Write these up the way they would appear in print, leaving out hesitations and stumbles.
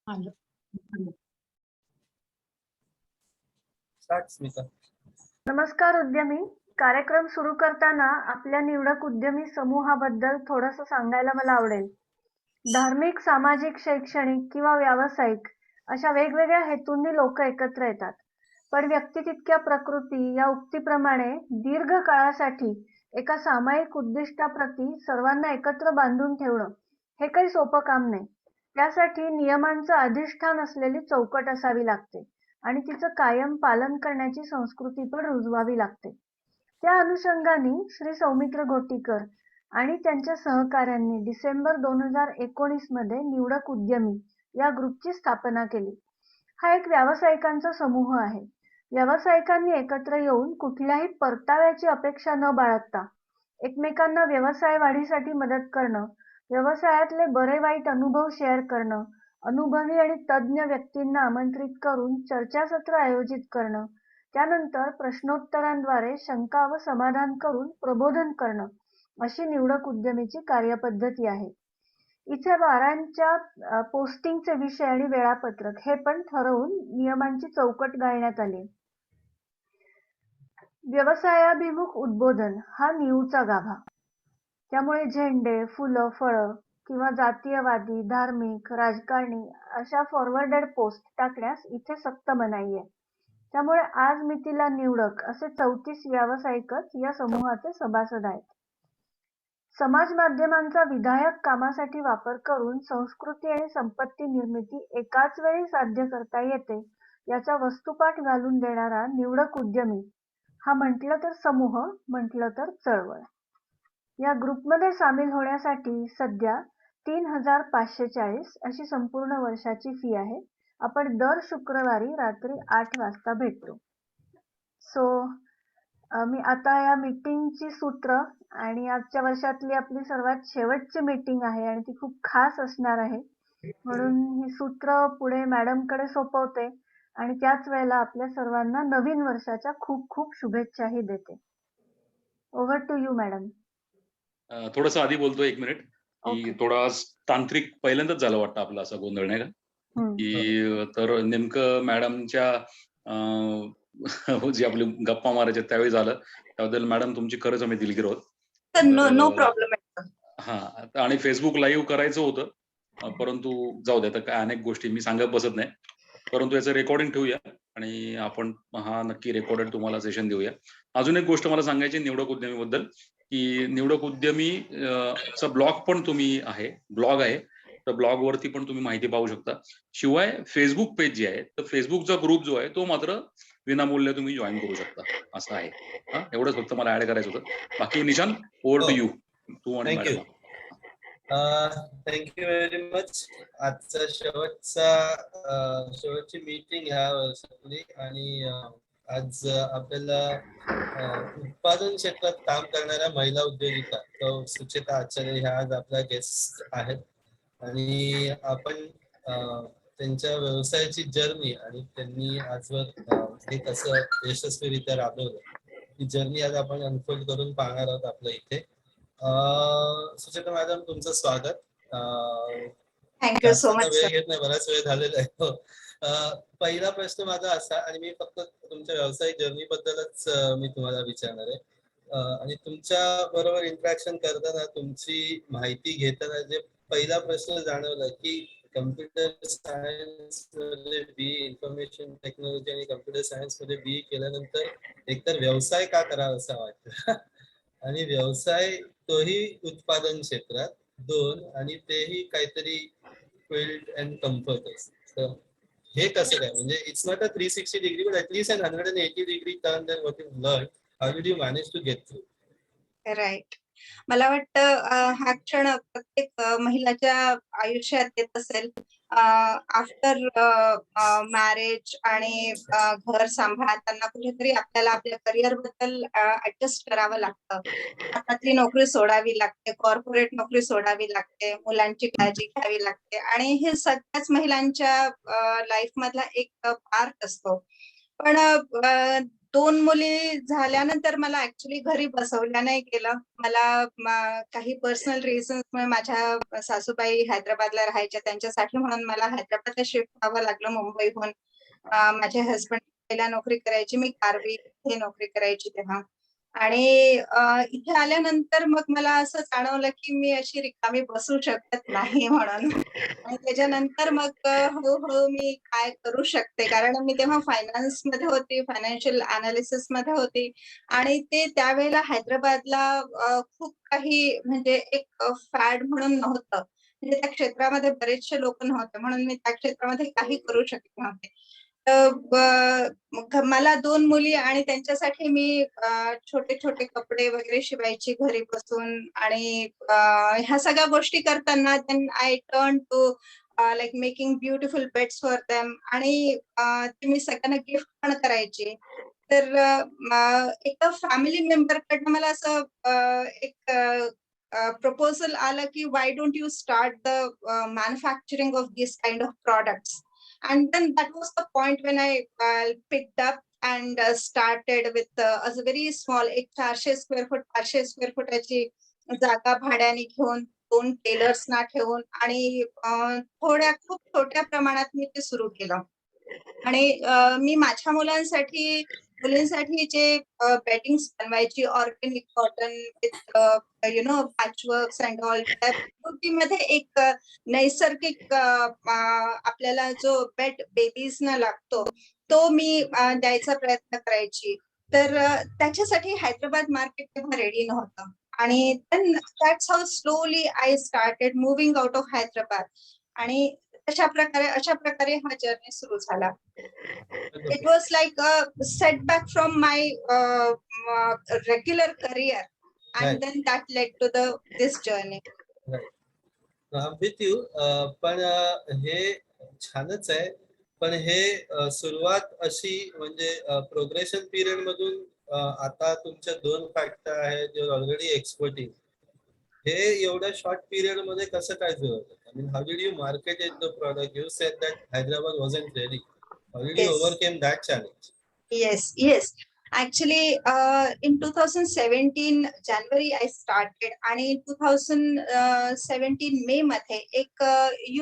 आलं. स्टार्ट स्मिता. नमस्कार उद्यमी. कार्यक्रम सुरू करताना आपल्या निवडक उद्यमी समूहाबद्दल थोडंसं सांगायला मला आवडेल. धार्मिक, सामाजिक, शैक्षणिक किंवा व्यावसायिक अशा वेगवेगळ्या हेतूंनी लोक एकत्र येतात. पण व्यक्ती तितक्या प्रकृती या उक्तीप्रमाणे दीर्घ काळासाठी एका सामायिक उद्दिष्टाप्रती सर्वांना एकत्र बांधून ठेवणं हे काही सोपं काम नाही. त्यासाठी नियमांचं अधिष्ठान असलेली चौकट असावी लागते आणि तिचं कायम पालन करण्याची संस्कृती पण रुजवावी लागते. त्या अनुषंगाने श्री सौमित्र घोटीकर आणि त्यांच्या सहकाऱ्यांनी डिसेंबर 2019 मध्ये निवडक उद्यमी या ग्रुपची स्थापना केली. हा एक व्यावसायिकांचा समूह आहे. व्यावसायिकांनी एकत्र येऊन कुठल्याही परताव्याची अपेक्षा न बाळगता एकमेकांना व्यवसाय वाढीसाठी मदत करणं, व्यवसायातले बरे वाईट अनुभव शेअर करणं, अनुभवी आणि तज्ज्ञ व्यक्तींना आमंत्रित करून चर्चासत्र आयोजित करणं, त्यानंतर प्रश्नोत्तरांद्वारे शंका व समाधान करून प्रबोधन करणं अशी निवडक उद्यमीची कार्यपद्धती आहे. इथे वारांच्या पोस्टिंगचे विषय आणि वेळापत्रक हे पण ठरवून नियमांची चौकट घालण्यात आली. व्यवसायाभिमुख उद्बोधन हा न्यूचा गाभा. त्यामुळे झेंडे, फुलं, फळं किंवा जातीयवादी, धार्मिक, राजकारणी अशा फॉरवर्डेड पोस्ट टाकण्यास इथे सक्त मनाई आहे. त्यामुळे आज मितीला निवडक असे 34 व्यावसायिकच या समूहाचे सभासद आहेत. समाज माध्यमांचा विधायक कामासाठी वापर करून संस्कृती आणि संपत्ती निर्मिती एकाच वेळी साध्य करता येते याचा वस्तुपाठ घालून देणारा निवडक उद्यमी हा म्हटलं तर समूह, म्हटलं तर चळवळ. या ग्रुपमध्ये सामील होण्यासाठी सध्या 3,540 अशी संपूर्ण वर्षाची फी आहे. आपण दर शुक्रवारी रात्री 8 वाजता भेटतो. मी आता या मीटिंगची सूत्र आणि आजच्या वर्षातली आपली सर्वात शेवटची मीटिंग आहे आणि ती खूप खास असणार आहे. म्हणून ही सूत्र पुढे मॅडमकडे सोपवते आणि त्याच वेळेला आपल्या सर्वांना नवीन वर्षाच्या खूप खूप शुभेच्छाही देते. Over to you madam. थोडंसं आधी बोलतो 1 मिनिट की थोडा तांत्रिक पहिल्यांदाच झालं वाटतं आपला असा गोंधळ नाही का की तर नेमकं मॅडमच्या जी आपली गप्पा मारायच्या त्यावेळी झालं. त्याबद्दल मॅडम तुमची खरंच आम्ही दिलगीर आहोत. No problem. हा आणि फेसबुक लाईव्ह करायचं होतं परंतु जाऊ द्या, तर काय अनेक गोष्टी मी सांगत बसत नाही. परंतु याचं रेकॉर्डिंग ठेवूया आणि आपण हा नक्की रेकॉर्डेड तुम्हाला सेशन देऊया. अजून एक गोष्ट मला सांगायची निवडक उद्यमीबद्दल की निवडक उद्यमी चा ब्लॉग पण ब्लॉग आहे. तर ब्लॉग वरती पण तुम्ही माहिती पाहू शकता. शिवाय फेसबुक पेज जी आहे तर फेसबुकचा ग्रुप जो आहे तो मात्र विनामूल्य तुम्ही जॉईन करू शकता असं आहे. एवढंच फक्त मला ऍड करायचं होतं. बाकी निशान ओव्हर टू यू. तू आणि मॅडम. Thank you very much. आजचा शेवटची मीटिंग ह्या वर्षातली आणि आज आपल्याला उत्पादन क्षेत्रात काम करणाऱ्या महिला उद्योजिका सुचेता आचार्य ह्या आज आपल्या गेस्ट आहेत आणि आपण त्यांच्या व्यवसायाची जर्नी आणि त्यांनी आजवर हे कसं यशस्वीरित्या राबवलं ही जर्नी आज आपण अनफोल्ड करून पाहणार आहोत आपल्या इथे. सुचेता मॅडम तुमचं स्वागत. Thank you so much. वेळ घेत नाही, बराच वेळ झालेला आहे. पहिला प्रश्न माझा असा आणि मी फक्त तुमच्या व्यावसायिक जर्नी बद्दलच मी तुम्हाला विचारणार आहे आणि तुमच्या बरोबर इंटरॅक्शन करताना तुमची माहिती घेताना जे पहिला प्रश्न जाणवला की कम्प्युटर सायन्स मध्ये BE इन्फॉर्मेशन टेक्नॉलॉजी आणि कम्प्युटर सायन्स मध्ये BE केल्यानंतर एकतर व्यवसाय का करावा असं वाटतं आणि व्यवसाय तोही उत्पादन क्षेत्रात 2 आणि तेही काहीतरी फील्ड अँड कम्फर्ट असतं. हे कसं काय म्हणजे it's not a 360 degree but at least an 180 degree turn than what you learn. How did you manage to get through? Right. मला वाटतं हा क्षण प्रत्येक महिलाच्या आयुष्यात येत असेल. आफ्टर मॅरेज आणि घर सांभाळताना कुठेतरी आपल्याला आपल्या करिअर बद्दल ऍडजस्ट करावं लागतं. हातातली नोकरी सोडावी लागते, कॉर्पोरेट नोकरी सोडावी लागते, मुलांची काळजी घ्यावी लागते आणि हे सगळ्याच महिलांच्या लाईफ मधला एक पार्ट असतो. पण 2 मुली झाल्यानंतर मला ऍक्च्युली घरी बसवल्या नाही गेलं. मला काही पर्सनल रिझन्समुळे माझ्या सासूबाई हैदराबादला राहायच्या, त्यांच्यासाठी म्हणून मला हैदराबादला शिफ्ट व्हावं लागलं मुंबईहून. माझे हसबंड पहिला नोकरी करायची, मी कारवी इथे नोकरी करायची तेव्हा. आणि इथे आल्यानंतर मग मला असं जाणवलं की मी अशी रिकामी बसू शकत नाही म्हणून. आणि त्याच्यानंतर मग हळू-हळू मी काय करू शकते, कारण मी तेव्हा फायनान्समध्ये होती, फायनान्शियल अनालिसिसमध्ये होती आणि ते त्यावेळेला हैदराबादला खूप काही म्हणजे एक फॅड म्हणून नव्हतं. म्हणजे त्या क्षेत्रामध्ये बरेचसे लोक नव्हते, म्हणून मी त्या क्षेत्रामध्ये काही करू शकत नव्हते. तर मग मला 2 मुली आणि त्यांच्यासाठी मी छोटे-छोटे कपडे वगैरे शिवायची घरी बसून आणि ह्या सगळ्या गोष्टी करताना then I turn to like making beautiful beds for them आणि ते मी सगळ्यांना गिफ्ट पण करायची. तर एका फॅमिली मेंबरकडनं मला असं एक प्रपोजल आलं की why don't you start the manufacturing of this kind of products. And then that was the point when I picked up and started with a very small, एक 400 स्क्वेअर फूट 500 स्क्वेअर फुटाची जागा भाड्याने घेऊन 2 टेलर्सना ठेवून आणि खूप छोट्या प्रमाणात मी ते सुरू केलं. आणि मी माझ्या मुलींसाठी जे बेडिंग्स बनवायची organic cotton with patchworks and all, त्या ब्युटीमध्ये एक नैसर्गिक आपल्याला जो बेड बेबीजना लागतो तो मी द्यायचा प्रयत्न करायची. तर त्याच्यासाठी हैदराबाद मार्केट तेव्हा रेडी नव्हतं आणि then that's how slowly I started moving out of Hyderabad आणि अशा प्रकारे हा जर्नी सुरू झाला. It was like a setback from my regular career, and Right. then that led to this journey. Right. I'm with you. पण हे छानच आहे. पण हे सुरुवात अशी म्हणजे प्रोग्रेशन पिरियड मधून आता तुमच्या 2 फॅक्टर आहेत जे ऑलरेडी एक्सपर्टीज, हे एवढ्या शॉर्ट पिरियड मध्ये कसं काय जुळवलं? I mean, how did you market the product? You said that Hyderabad wasn't ready. How did you Yes. overcame that challenge? Yes. Actually, in 2017 January I started आणि 2017 मे मध्ये एक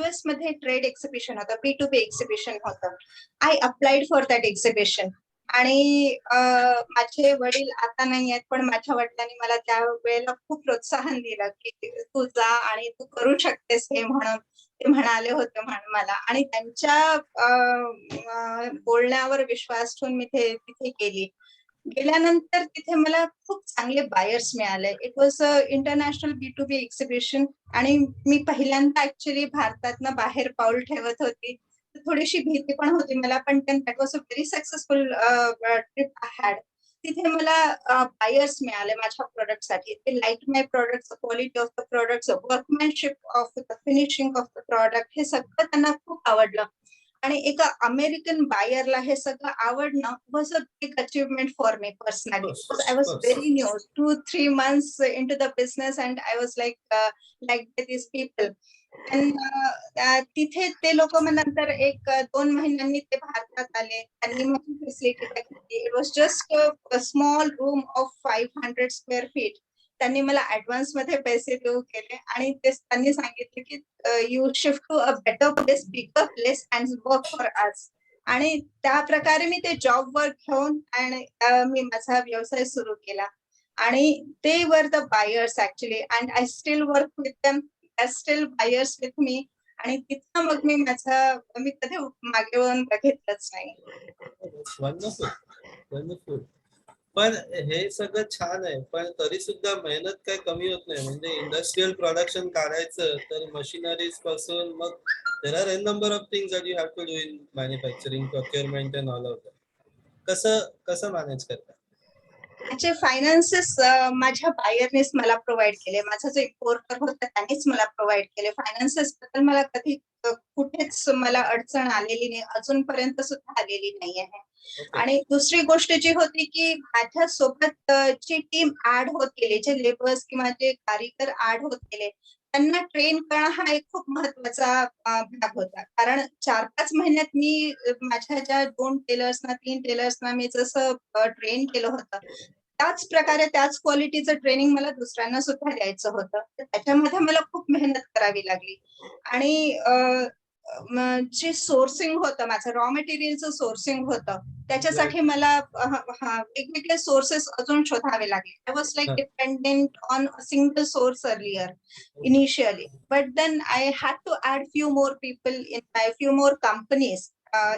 US मध्ये trade exhibition होतं, B2B exhibition होतं. I applied for that exhibition आणि माझे वडील आता नाही आहेत, पण माझ्या वडिलांनी मला त्या वेळेला खूप प्रोत्साहन दिलं की तू जा आणि तू करू शकतेस हे म्हणून ते म्हणाले होते मला आणि त्यांच्या बोलण्यावर विश्वास ठेवून मी तिथे गेल्यानंतर तिथे मला खूप चांगले बायर्स मिळाले. It was a international B2B exhibition आणि मी पहिल्यांदा ऍक्च्युली भारतातनं बाहेर पाऊल ठेवत होती. थोडीशी भीती पण होती मला, पण that was a very successful trip I had. तिथे मला बायर्स मिळाले माझ्या प्रोडक्टसाठी. ते like my products, quality of the products, workmanship of the finishing of the product, हे सगळं त्यांना खूप आवडलं. आणि एका अमेरिकन बायरला हे सगळं आवडणं was a big achievement for me personally. I was very new, 2-3 months into the business and I was like these people. तिथे ते लोक मग नंतर 1-2 महिन्यांनी ते भारतात आले. त्यांनी माझी फॅसिलिटी बघितली. It was just a small room of 500 square feet. त्यांनी मला ऍडव्हान्स मध्ये पैसे देऊ केले आणि त्यांनी सांगितले की you shift to a better place, bigger place and work for us. आणि त्या प्रकारे मी ते जॉब वर घेऊन आणि मी माझा व्यवसाय सुरू केला आणि ते were the buyers actually and I still work with them, steel buyers with me. आणि तिथं मग मी कधी मागे वळून बघितलंच नाही. वंडरफुल. पण हे सगळं छान आहे, पण तरी सुद्धा मेहनत काय कमी होत नाही. म्हणजे इंडस्ट्रियल प्रोडक्शन काढायचं तर मशिनरीज पासून मग there are an number of things that you have to do in manufacturing, procurement and all of that. कसं मॅनेज करता? त्याचे फायनान्सेस माझ्या बायरनेच मला प्रोव्हाइड केले. माझा जो इम्पोर्टर होता त्यांनीच मला प्रोव्हाइड केले. फायनान्सेस बद्दल मला कधी कुठेच मला अडचण आलेली नाही, अजूनपर्यंत सुद्धा आलेली नाही आहे. आणि दुसरी गोष्ट जी होती की माझ्या सोबत जी टीम ऍड होत गेली, जे लेबर्स किंवा जे कारीगर ऍड होत गेले, त्यांना ट्रेन करणं हा एक खूप महत्वाचा भाग होता. कारण 4-5 महिन्यात मी माझ्या ज्या 2 टेलर्सना, 3 टेलर्सना मी जसं ट्रेन केलं होतं, त्याच प्रकारे त्याच क्वालिटीचं ट्रेनिंग मला दुसऱ्यांना सुद्धा द्यायचं होतं. तर त्याच्यामध्ये मला खूप मेहनत करावी लागली आणि जे सोर्सिंग होतं माझं रॉ मटेरियलचं सोर्सिंग होतं, त्याच्यासाठी मला वेगवेगळे सोर्सेस अजून शोधावे लागले. आय वॉज लाइक हां. Dependent on a single source earlier initially, but then I had to add few more people in my few more companies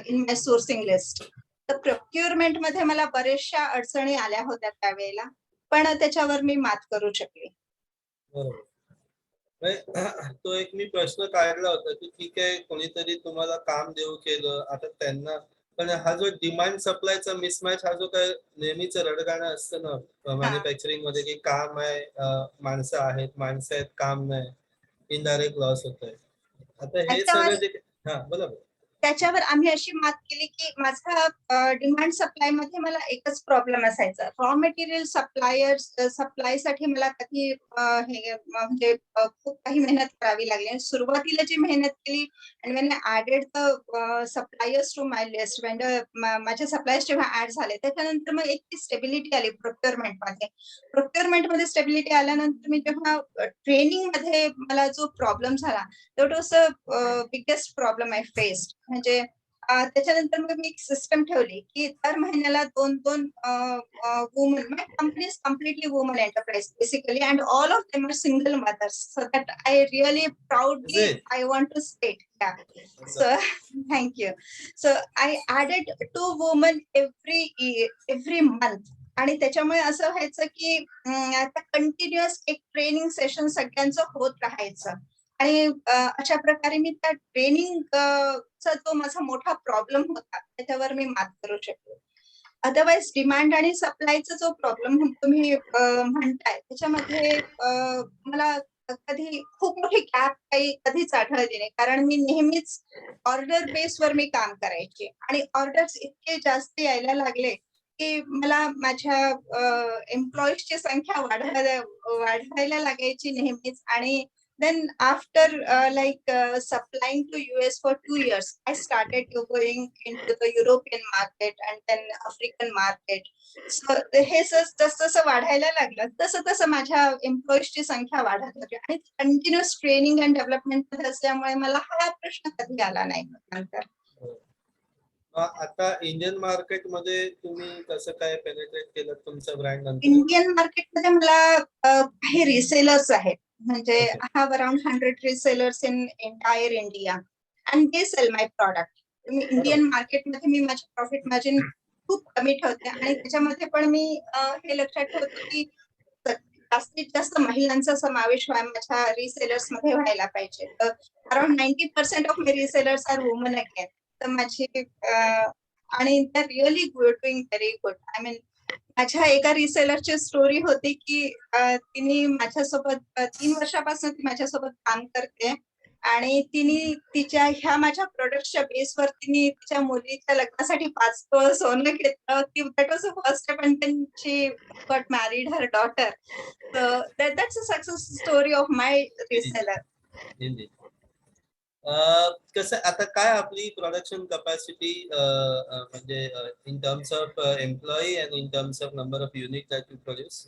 in my sourcing list. तर procurement मध्ये मला बऱ्याचशा अडचणी आल्या होत्या त्यावेळेला, पण त्याच्यावर मी मात करू शकले. बरोबर. तो एक मी प्रश्न काढला होता की ठीक आहे कोणीतरी तुम्हाला काम देऊ केलं आता त्यांना पण हा जो डिमांड सप्लायचा मिसमॅच हा जो काय नेहमीच रडगाणं असतं ना मॅन्युफॅक्चरिंग मध्ये की काम आहे माणसं आहेत काम नाही इनडायरेक्ट लॉस होत आहे. आता हे सगळं जे हा बोला बोला. त्याच्यावर आम्ही अशी मात केली की माझा डिमांड सप्लाय मध्ये मला एकच प्रॉब्लेम असायचा. रॉ मटेरियल सप्लायसाठी मला कधी हे म्हणजे खूप काही मेहनत करावी लागली आणि सुरुवातीला जी मेहनत केली आणि when I added the suppliers to my list vendor माझे सप्लायर्स जेव्हा ॲड झाले त्याच्यानंतर मग एक ती स्टेबिलिटी आली प्रोक्युरमेंट मध्ये स्टेबिलिटी आल्यानंतर मी जेव्हा ट्रेनिंग मध्ये मला जो प्रॉब्लेम झाला that was the biggest problem I faced. म्हणजे त्याच्यानंतर मग मी एक सिस्टम ठेवली की दर महिन्याला 2-2 woman my company is completely woman enterprise basically and all of them are single mothers so that I really proudly I want to state so thank you. So I added 2 woman every month आणि त्याच्यामुळे असं व्हायचं की आता continuous एक training session सगळ्यांचं होत राहायचं आणि अशा प्रकारे मी त्या ट्रेनिंग चा जो माझा मोठा प्रॉब्लेम होता त्याच्यावर मी मात करू शकले. अदरवाईज डिमांड आणि सप्लायचा जो प्रॉब्लेम तुम्ही म्हणताय त्याच्यामध्ये मला कधी खूप मोठी गॅप कधीच आढळली नाही कारण मी नेहमीच ऑर्डर बेसवर मी काम करायचे आणि ऑर्डर्स इतके जास्त यायला लागले की मला माझ्या एम्प्लॉईजची संख्या वाढवायला लागायची नेहमीच आणि then after supplying to US for 2 years, I started going into the European market and then African market. So हे जसं वाढायला लागलं तसं माझ्या एम्प्लॉईजची संख्या वाढत होती आणि कंटिन्युअस ट्रेनिंग अँड डेव्हलपमेंट मध्ये असल्यामुळे मला हा प्रश्न कधी आला नाही नंतर. आता इंडियन मार्केट मध्ये तुम्ही कसं काय पेनिट्रेट केलं तुमचं ब्रँड नंतर? इंडियन मार्केटमध्ये मला काही रिसेलर्स आहेत म्हणजे I have around 100 resellers in entire India and they sell my product. Indian मार्केटमध्ये मी माझे प्रॉफिट मार्जिन खूप कमी ठेवते आणि त्याच्यामध्ये पण मी हे लक्षात ठेवते की जास्तीत जास्त महिलांचा समावेश माझ्या रिसेलर्स मध्ये व्हायला पाहिजे. तर around 90% of my resellers are woman again. तर माझी आणि त्या really doing very good. I mean माझ्या एका रिसेलरची स्टोरी होती की तिने माझ्यासोबत 3 वर्षापासून ती माझ्यासोबत काम करते आणि तिने तिच्या ह्या माझ्या प्रोडक्टच्या बेसवर तिने तिच्या मुलीच्या लग्नासाठी 5 तोळ सोनं घेतलं. That was the first step and then she got married her daughter. So that's a success story of my reseller. कसं आता काय आपली प्रोडक्शन कॅपॅसिटी म्हणजे in terms of employee and in terms of number of unit that you produce?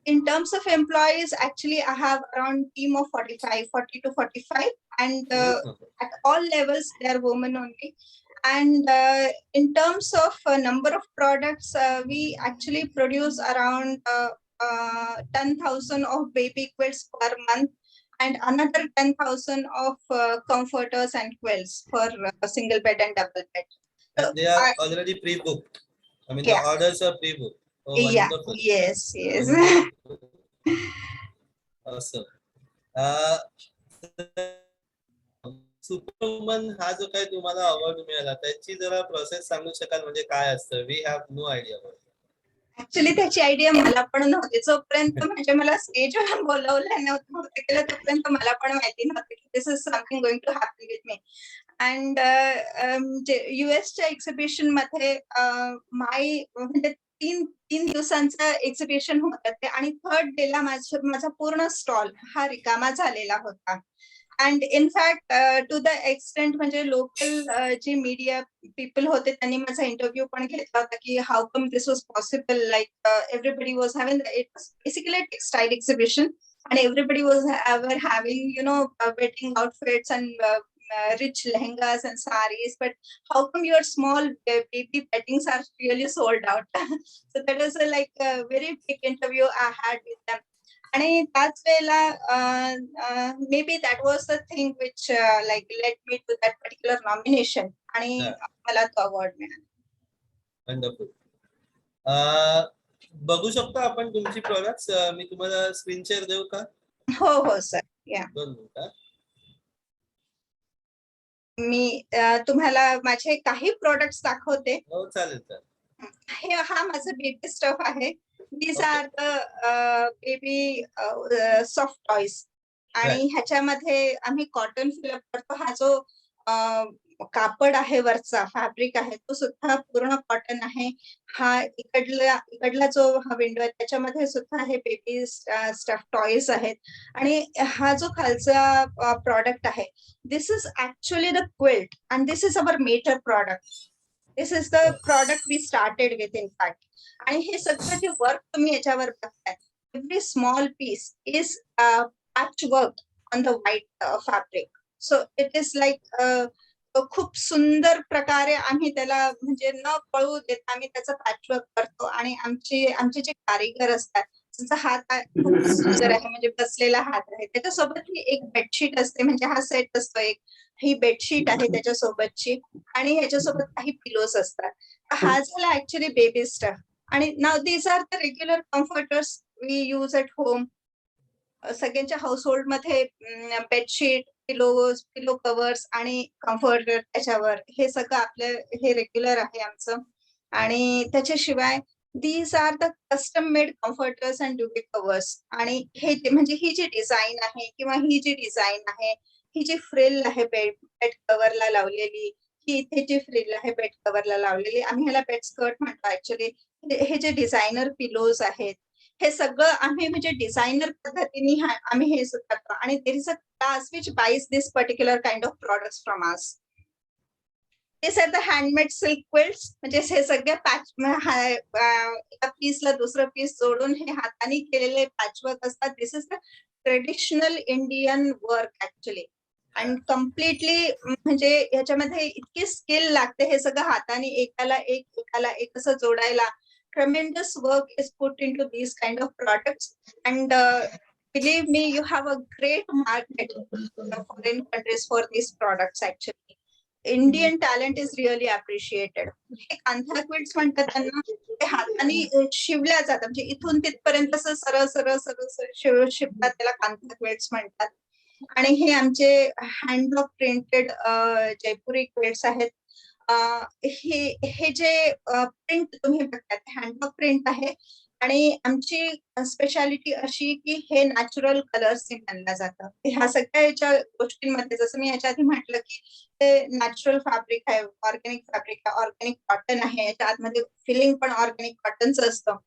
In terms of employees, actually, I have around team of 40 to 45, and at all levels, they are women only. And in terms of number of products, we actually produce around 10,000 of baby quilts per month, and another 10,000 of comforters and quilts for single bed and double bed. And they are already pre-booked. I mean, yeah. the orders are pre-booked. Oh, yeah. wonderful. Yes. Awesome. Superwoman हा जो काही तुम्हाला award मिळाला त्याची जरा process सांगू शकाल म्हणजे काय असतं? We have no idea. Actually त्याची आयडिया मला पण नव्हती. जोपर्यंत म्हणजे मला स्टेजवर बोलवलं नव्हतं केलं तोपर्यंत मला पण माहिती नव्हतं की this is something going to happen with me. And युएसच्या एक्झिबिशन मध्ये म्हणजे तीन दिवसांचं एक्झिबिशन होतं ते आणि थर्ड डेला माझा पूर्ण स्टॉल हा रिकामा झालेला होता. And in fact to the extent म्हणजे लोकल जे मीडिया पीपल होते त्यांनी माझा इंटरव्ह्यू पण घेतला होता की how come this was possible, like everybody was having it was basically textile exhibition and everybody was were having wedding outfits and rich lehengas and saris, but how come your small baby weddings are really sold out? So that was like a very big interview I had with them. आणि त्याच वेळेला may be that was the thing which like led me to that particular nomination आणि मला तो award मिळाला. Wonderful. बघू शकतो आपण तुमची प्रोडक्ट्स. मी तुम्हाला स्क्रीन शेअर देऊ का? हो सर, या. दोन मिनिटं. मी तुम्हाला माझे काही प्रोडक्ट्स दाखवते. हो चालेल. हा माझा बेबी स्टफ आहे. These Okay. Are the baby soft toys आणि ह्याच्यामध्ये आम्ही कॉटन फिलअप करतो. हा जो कापड आहे वरचा फॅब्रिक आहे तो सुद्धा पूर्ण कॉटन आहे. हा इकडला जो हा विंडो आहे त्याच्यामध्ये सुद्धा हे बेबी स्टफ टॉयज आहेत. आणि हा जो खालचा प्रॉडक्ट आहे this is actually the quilt and this is our matter product. This is the product we started with in fact. आणि हे सगळं जे वर्क तुम्ही याच्यावर बघताय every small piece is patch work on the white fabric. So it is like खूप सुंदर प्रकारे आम्ही त्याला म्हणजे न कळू देता आम्ही त्याचं पॅचवर्क करतो. आणि आमचे जे कारीगर असतात त्यांचा हात खूप सुंदर आहे म्हणजे बसलेला हात आहे. त्याच्यासोबत ही एक बेडशीट असते म्हणजे हा सेट असतो एक. ही बेडशीट आहे त्याच्यासोबतची आणि ह्याच्यासोबत काही पिलोज असतात. हा झाला ऍक्च्युली बेबी स्टफ. आणि now these are the regular comforters we use at home. सगळ्यांच्या हाऊसहोल्ड मध्ये बेडशीट, पिलो कव्हर्स आणि कम्फर्टर त्याच्यावर हे सगळं आपलं हे रेग्युलर आहे आमचं. आणि त्याच्याशिवाय these are the custom made comforters and duvet covers. आणि हे म्हणजे ही जी डिझाईन आहे किंवा ही जी डिझाईन आहे, ही जी फ्रिल आहे बेड कव्हरला लावलेली, ही इथे जी फ्रिल आहे बेड कव्हरला लावलेली, आम्ही ह्याला बेड स्कर्ट म्हणतो ऍक्च्युली. हे जे डिझायनर पिलोज आहेत हे सगळं आम्ही म्हणजे डिझायनर पद्धतीने आम्ही हे करतो. आणि there is a class which buys this particular kind of products from us. This are the handmade silk quilts. म्हणजे हे सगळे पॅच एका पीसला दुसरं पीस जोडून हे हाताने केलेले पॅचवर्क असतात. This is the traditional Indian work actually. आणि कम्प्लिटली म्हणजे ह्याच्यामध्ये इतकी स्किल लागते हे सगळं हाताने एकाला एक असं जोडायला. Tremendous work is put into these kind of products, and believe me, you have a great market in foreign countries for these products. Actually, Indian talent is really appreciated. हे कांथा क्विल्ट्स म्हणतात त्यांना. ते हाताने शिवल्या जातात म्हणजे इथून तिथपर्यंत असं सरळ शिवतात त्याला कांथा क्विल्ट्स म्हणतात. आणि हे आमचे हँडब्लॉक प्रिंटेड जयपुरी क्विल्ट्स आहेत. हे जे प्रिंट तुम्ही बघताय हँडवर्क प्रिंट आहे. आणि आमची स्पेशालिटी अशी की हे नॅचरल कलर्सने बनलं जातं. ह्या सगळ्या याच्या गोष्टींमध्ये जसं मी याच्या आधी म्हटलं की ते नॅचरल फॅब्रिक आहे, ऑर्गॅनिक फॅब्रिक आहे, ऑर्गॅनिक कॉटन आहे. याच्या आतमध्ये फिलिंग पण ऑर्गॅनिक कॉटनचं असतं.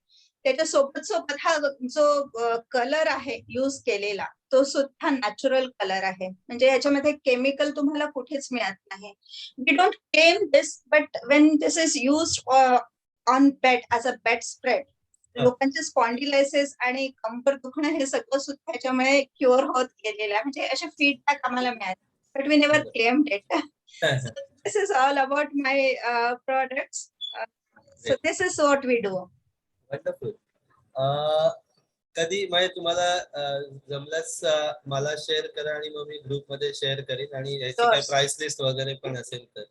त्याच्या सोबत हा जो कलर आहे यूज केलेला तो सुद्धा नॅचरल कलर आहे. म्हणजे याच्यामध्ये केमिकल तुम्हाला कुठेच मिळत नाही. We don't claim this, but when this is used on bed as a bed spread, लोकांचे स्पॉन्डिलायसिस आणि कंबर दुखणं हे सगळं सुद्धा याच्यामुळे क्युअर होत गेलेलं आहे. म्हणजे असे फीडबॅक आम्हाला मिळाले, but we never claimed it. This is all about my products. So this is what we do. Wonderful. कधी म्हणजे तुम्हाला जमल्यास मला शेअर करा आणि मग मी ग्रुप मध्ये शेअर करेन. आणि याची काही प्राइस लिस्ट वगैरे पण असेल तर.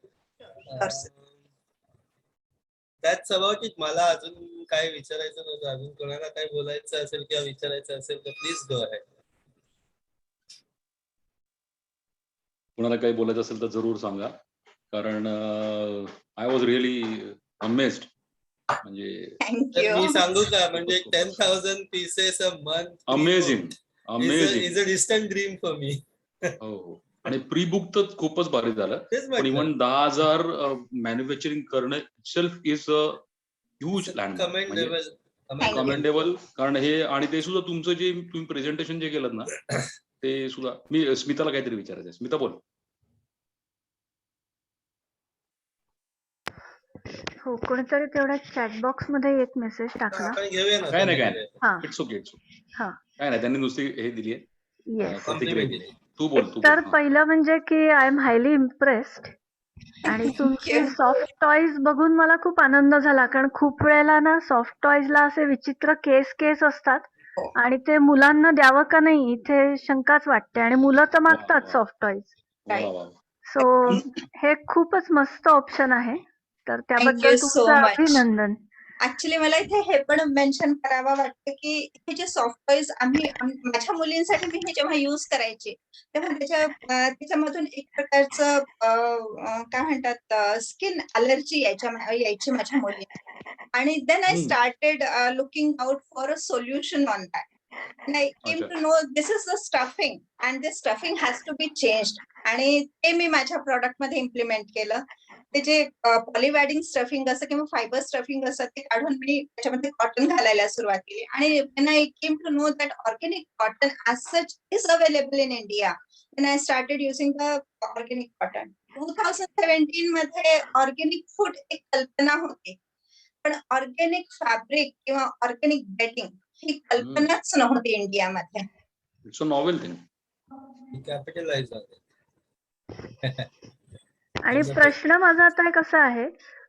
That's about it. मला अजून काय विचारायचं नव्हतं. अजून कोणाला काय बोलायचं असेल किंवा विचारायचं असेल तर प्लीज गो अहेड. कोणाला काही बोलायचं असेल तर जरूर सांगा. कारण आय वॉज रिअली अमेज्ड. म्हणजे मी सांगू का म्हणजे 10,000 pieces a month. Amazing is a distant dream for me. हो. आणि प्री बुक तर खूपच भारी झालं. पण इव्हन 10,000 मॅन्युफॅक्चरिंग करणं इटसेल्फ इज ह्यूज लँडमार्क म्हणजे कमेंडेबल Thank you. कमेंडेबल. कारण हे आणि ते सुद्धा तुमचं जे तुम्ही प्रेझेंटेशन जे केलं ना ते सुद्धा. मी स्मिताला काहीतरी विचारायचं. स्मिता बोल. हो, कोणीतरी तेवढ्या चॅट बॉक्स मध्ये एक मेसेज टाकला. आपण घेऊया ना. काय नाही हा. It's okay. हा. काय नाही, त्यांनी नुसती हे दिली आहे, येस. प्रतिक्रिया दिली. तू बोल. तर पहिलं म्हणजे की आय एम हायली इम्प्रेस्ड आणि तुमचे सॉफ्ट टॉयज बघून मला खूप आनंद झाला. कारण खूप वेळेला ना सॉफ्ट टॉयजला असे विचित्र केस असतात आणि ते मुलांना द्यावं का नाही इथे शंकाच वाटते आणि मुलं तर मागतात वा. Soft toys. वा वा. सो हे खूपच मस्त ऑप्शन आहे. तर Thank त्याबद्दल you so तुमचं much. अभिनंदन. ऍक्च्युली मला इथे हे पण मेन्शन करावं वाटतं की हे जे सॉफ्ट टॉयज माझ्या मुलींसाठी मी हे जेव्हा युज करायचे तेव्हा त्याच्यामधून एक प्रकारचं काय म्हणतात स्किन अलर्जी यायची माझ्या मुलींना. आणि then I started looking out for a solution on that. And I came to know this is the stuffing and this stuffing has to be changed. आणि ते मी माझ्या प्रॉडक्ट मध्ये इम्प्लिमेंट केलं. ते जे पॉलिवॅडिंग स्टफिंग असं किंवा फायबर स्टफिंग असतं ते काढून मी त्याच्यामध्ये कॉटन घालायला सुरुवात केली. आणि when I came to know that organic cotton as such is available in India, then I started using the organic cotton. 2017 मध्ये ऑर्गॅनिक फूड एक कल्पना होती, पण ऑर्गॅनिक फॅब्रिक किंवा ऑर्गॅनिक बेडिंग ही कल्पनाच नव्हती इंडियामध्ये. It's a novel thing. Capitalise झाले. आणि प्रश्न माझा आता कसा आहे,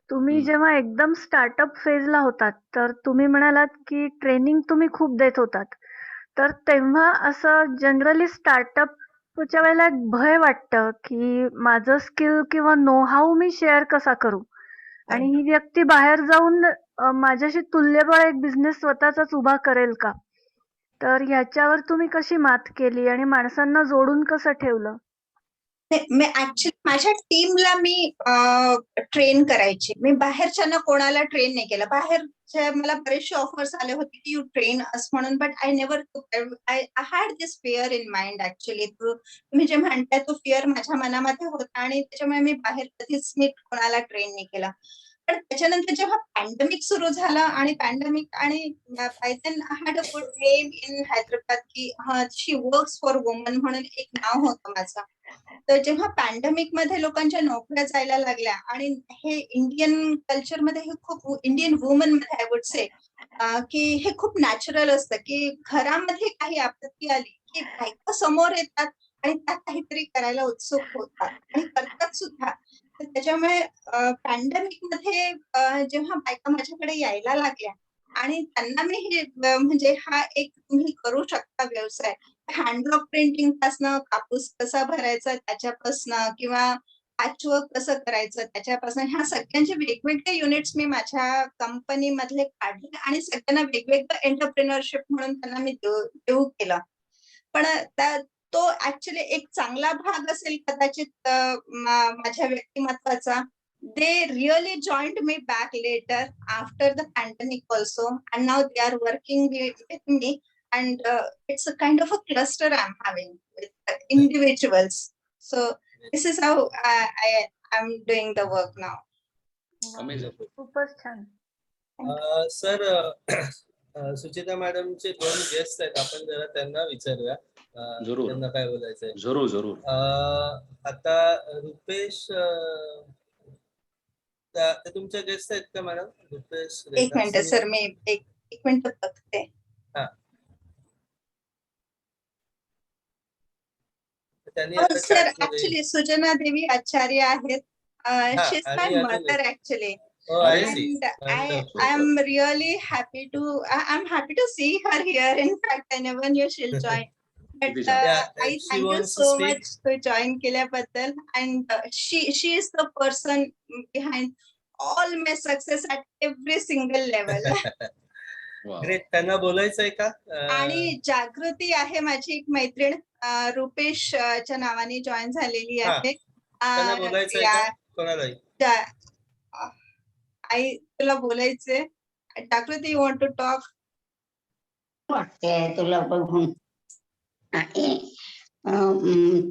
तुम्ही जेव्हा एकदम स्टार्टअप फेजला होतात तर तुम्ही म्हणालात की ट्रेनिंग तुम्ही खूप देत होतात. तर तेव्हा असं जनरली स्टार्टअपच्या वेळेला एक भय वाटतं की माझं स्किल किंवा नो हाऊ मी शेअर कसा करू आणि ही व्यक्ती बाहेर जाऊन माझ्याशी तुल्यबळ एक बिझनेस स्वतःचाच उभा करेल का. तर ह्याच्यावर तुम्ही कशी मात केली आणि माणसांना जोडून कसं ठेवलं. मी ऍक्च्युली माझ्या टीमला मी ट्रेन करायची. मी बाहेरच्यांना कोणाला ट्रेन नाही केलं. बाहेरच्या मला बरेचसे ऑफर्स आले होते की यू ट्रेन अस म्हणून, but I never I had this fear in mind. Actually तुम्ही जे म्हणताय तो फिअर माझ्या मनामध्ये होता आणि त्याच्यामुळे मी बाहेर कधीच नीट कोणाला ट्रेन नाही केला. पण त्याच्यानंतर जेव्हा पॅन्डेमिक सुरू झालं आणि पॅन्डेमिक आणि I then had a good name in Hyderabad की शी वर्क्स फॉर वुमन म्हणून एक नाव होतं माझं. तर जेव्हा पॅन्डेमिक मध्ये लोकांच्या नोकऱ्या जायला लागल्या आणि हे इंडियन कल्चरमध्ये हे खूप इंडियन वुमन मध्ये आय वुड से की हे खूप नॅचरल असतं की घरामध्ये काही आपत्ती आली की बायका समोर येतात आणि त्या काहीतरी करायला उत्सुक होतात आणि करतात सुद्धा. तर त्याच्यामुळे पॅन्डेमिक मध्ये जेव्हा बायका माझ्याकडे यायला लागल्या आणि त्यांना मी हे म्हणजे हा एक तुम्ही करू शकता व्यवसाय, हँडब्लॉक प्रिंटिंग पासनं कापूस कसा भरायचा त्याच्यापासनं किंवा पॅचवर्क कसं करायचं त्याच्यापासून ह्या सगळ्यांचे वेगवेगळे युनिट्स मी माझ्या कंपनी मधले काढले आणि सगळ्यांना वेगवेगळं एंटरप्रेन्योरशिप म्हणून त्यांना मी देऊ केलं. पण तो ऍक्च्युली एक चांगला भाग असेल कदाचित माझ्या व्यक्तिमत्वाचा. They really joined me back later after the pandemic also, and now they are working with me, and it's a kind of a cluster I'm having with individuals. So this is how I'm doing the work now. Amazing. खूपच छान. Sir Suchita मॅडमचे 2 guest आहेत, आपण जरा त्यांना विचारूया जरूर. त्यांना काय बोलायचंय. जरूर. आता रुपेश ते तुमच्या गेस्ट आहेत का मॅडम? रुपेश एक मिनिट सर, मी एक मिनिट बघते. सर ऍक्च्युली सुजना देवी आचार्य आहेत. She is my mother actually. And I am really happy to see her here. In fact, I never knew she'll join. But I thank you so much to join केल्याबद्दल. And she is the person behind all my success at every single level. Great. त्यांना बोलायचंय का? आणि जागृती आहे माझी एक मैत्रीण, रुपेश च्या नावाने जॉईन झालेली आहे. त्यांना बोलायचंय का कोणालाही? आई तुला बोलायचंय. जागृती, यू वॉन्ट टू टॉक? वाटते तुला बघून.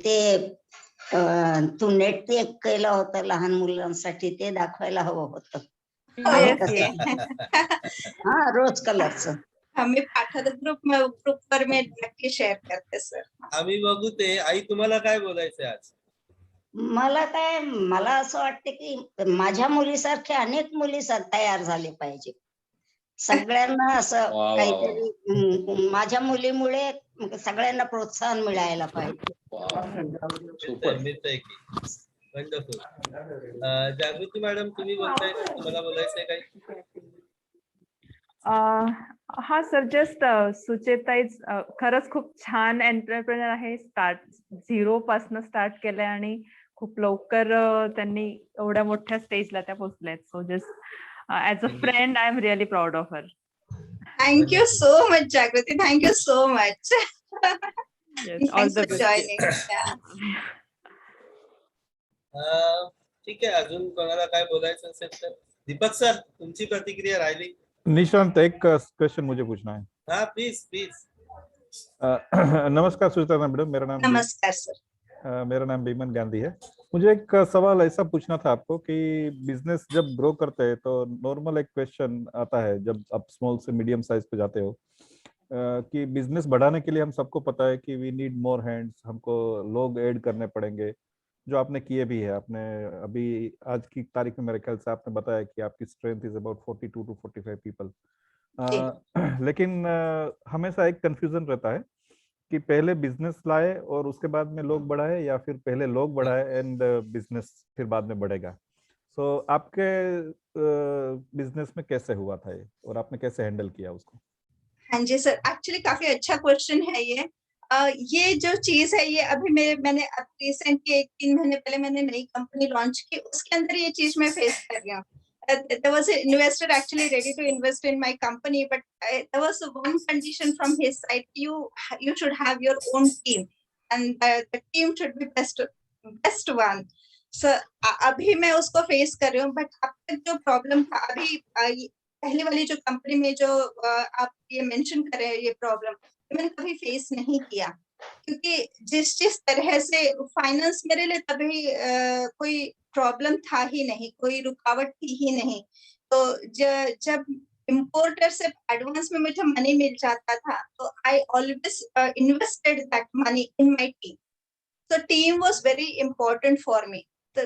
ते तू नेट केलं होतं लहान मुलांसाठी, ते दाखवायला हवं होतं. Yes, okay. हा रोज कलरचं. मी पाठवते ग्रुपवर मी नक्की शेअर करते सर. आम्ही बघू ते. आई तुम्हाला काय बोलायचंय आज? मला असं वाटतं की माझ्या मुलीसारखे अनेक मुली तयार झाले पाहिजे. सगळ्यांना असं वा, वा, वा. काहीतरी माझ्या मुलीमुळे सगळ्यांना प्रोत्साहन मिळायला पाहिजे. सुपर. मिळतंय की. वंडरफुल. जागृती मॅडम तुम्ही बोलताय ना, तुम्हाला बोलायचंय काही? हा सर, जस्ट सुचेताईच खरंच खूप छान एंटरप्रेनर आहे. झिरो पासून स्टार्ट केलंय आणि खूप लवकर त्यांनी एवढ्या मोठ्या स्टेजला त्या पोहोचल्यात. So just as a friend I am really proud of her. Thank you so much Jagruti. Thank you so much. All thanks the for best. Joining. ठीक आहे. अजून कोणाला काय बोलायचं असेल तर दीपक सर तुमची प्रतिक्रिया राहिली. निशांत, एक क्वेश्चन मुझे पूछना है. हाँ प्लीज प्लीज. नमस्कार सुचिता मैडम, नमस्कार सर. मेरा नाम बीमन गांधी है. मुझे एक सवाल ऐसा पूछना था आपको कि बिजनेस जब ग्रो करते हैं तो नॉर्मल एक क्वेश्चन आता है जब आप स्मॉल से मीडियम साइज पे जाते हो कि बिजनेस बढ़ाने के लिए हम सबको पता है कि वी नीड मोर हैंड्स, हमको लोग ऐड करने पड़ेंगे, जो आपने किए भी है. आपने अभी आज की तारीख में मेरे ख्याल से आपने बताया कि आपकी strength is about 42 to 45 people. लेकिन हमेशा एक कंफ्यूजन रहता है कि पहले बिजनेस लाए और उसके बाद में लोग बढ़ाए, या फिर पहले लोग बढ़ाए एंड बिजनेस फिर बाद में बढ़ेगा. सो आपके बिजनेस में कैसे हुआ था ये, और आपने कैसे हैंडल किया उसको? हाँ जी सर, एक्चुअली काफी अच्छा क्वेश्चन है ये. ये जो चीज है ये अभी मैंने रिसेंटली 1-3 महीने पहले मैंने नई कंपनी लॉन्च की, उसके अंदर ये चीज मैं फेस कर रही हूँ. There was an investor actually ready to invest in my company, but there was one condition from his side. You should have your own team, and the team should be best one. So अभी मैं उसको face कर रही हूँ, but अब तक जो problem था अभी पहली वाली जो कंपनी में जो आप ये मेंशन कर रहे हैं ये प्रॉब्लम मैंने कभी फेस नहीं किया, क्योंकि जिस तरह से फाइनेंस मेरे लिए तभी कोई प्रॉब्लम था ही नहीं, कोई रुकावट थी ही नहीं. तो जब इम्पोर्टर से एडवांस में मुझे मनी मिल जाता था तो I always invested that money in my team. तो टीम वाज वेरी इंपॉर्टेंट फॉर मी. तो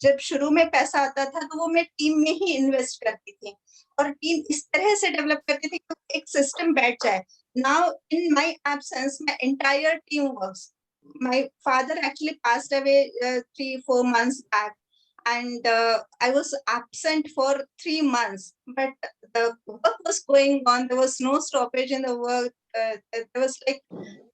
जब शुरू में पैसा आता था तो वो मैं टीम में ही इन्वेस्ट करती थी, और टीम इस तरह से डेवलप करती थी कि एक सिस्टम बैठ जाए. Now in my absence, my entire team works. My father actually passed away 3-4 months back, and I was absent for 3 months. But the work was going on. There was no stoppage in the work. There was like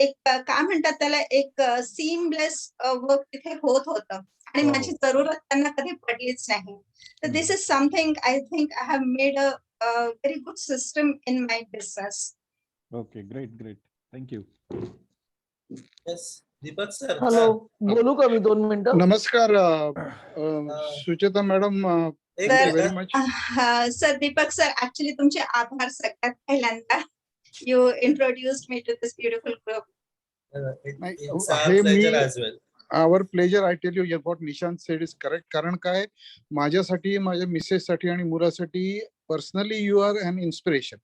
एक काय म्हणतात त्याला एक seamless work तिथे होत होतं, आणि माझी जरूरत त्यांना कधी पडलीच नाही. So this is something I think I have made a very good system in my business. Okay, great. Thank you. Yes Deepak sir. Hello, बोलू का मी 2 मिनिटं? नमस्कार सुचेता मॅडम. एक sir, very much. Sir Deepak sir, actually तुमचे आभार सगळ्यात पहिल्यांदा. You introduced me to this beautiful group. It's our pleasure as well. Our pleasure. I tell you what Nishant said is correct. कारण काय, माझ्यासाठी, माझ्या मिसेस साठी आणि मुलासाठी personally you are an inspiration.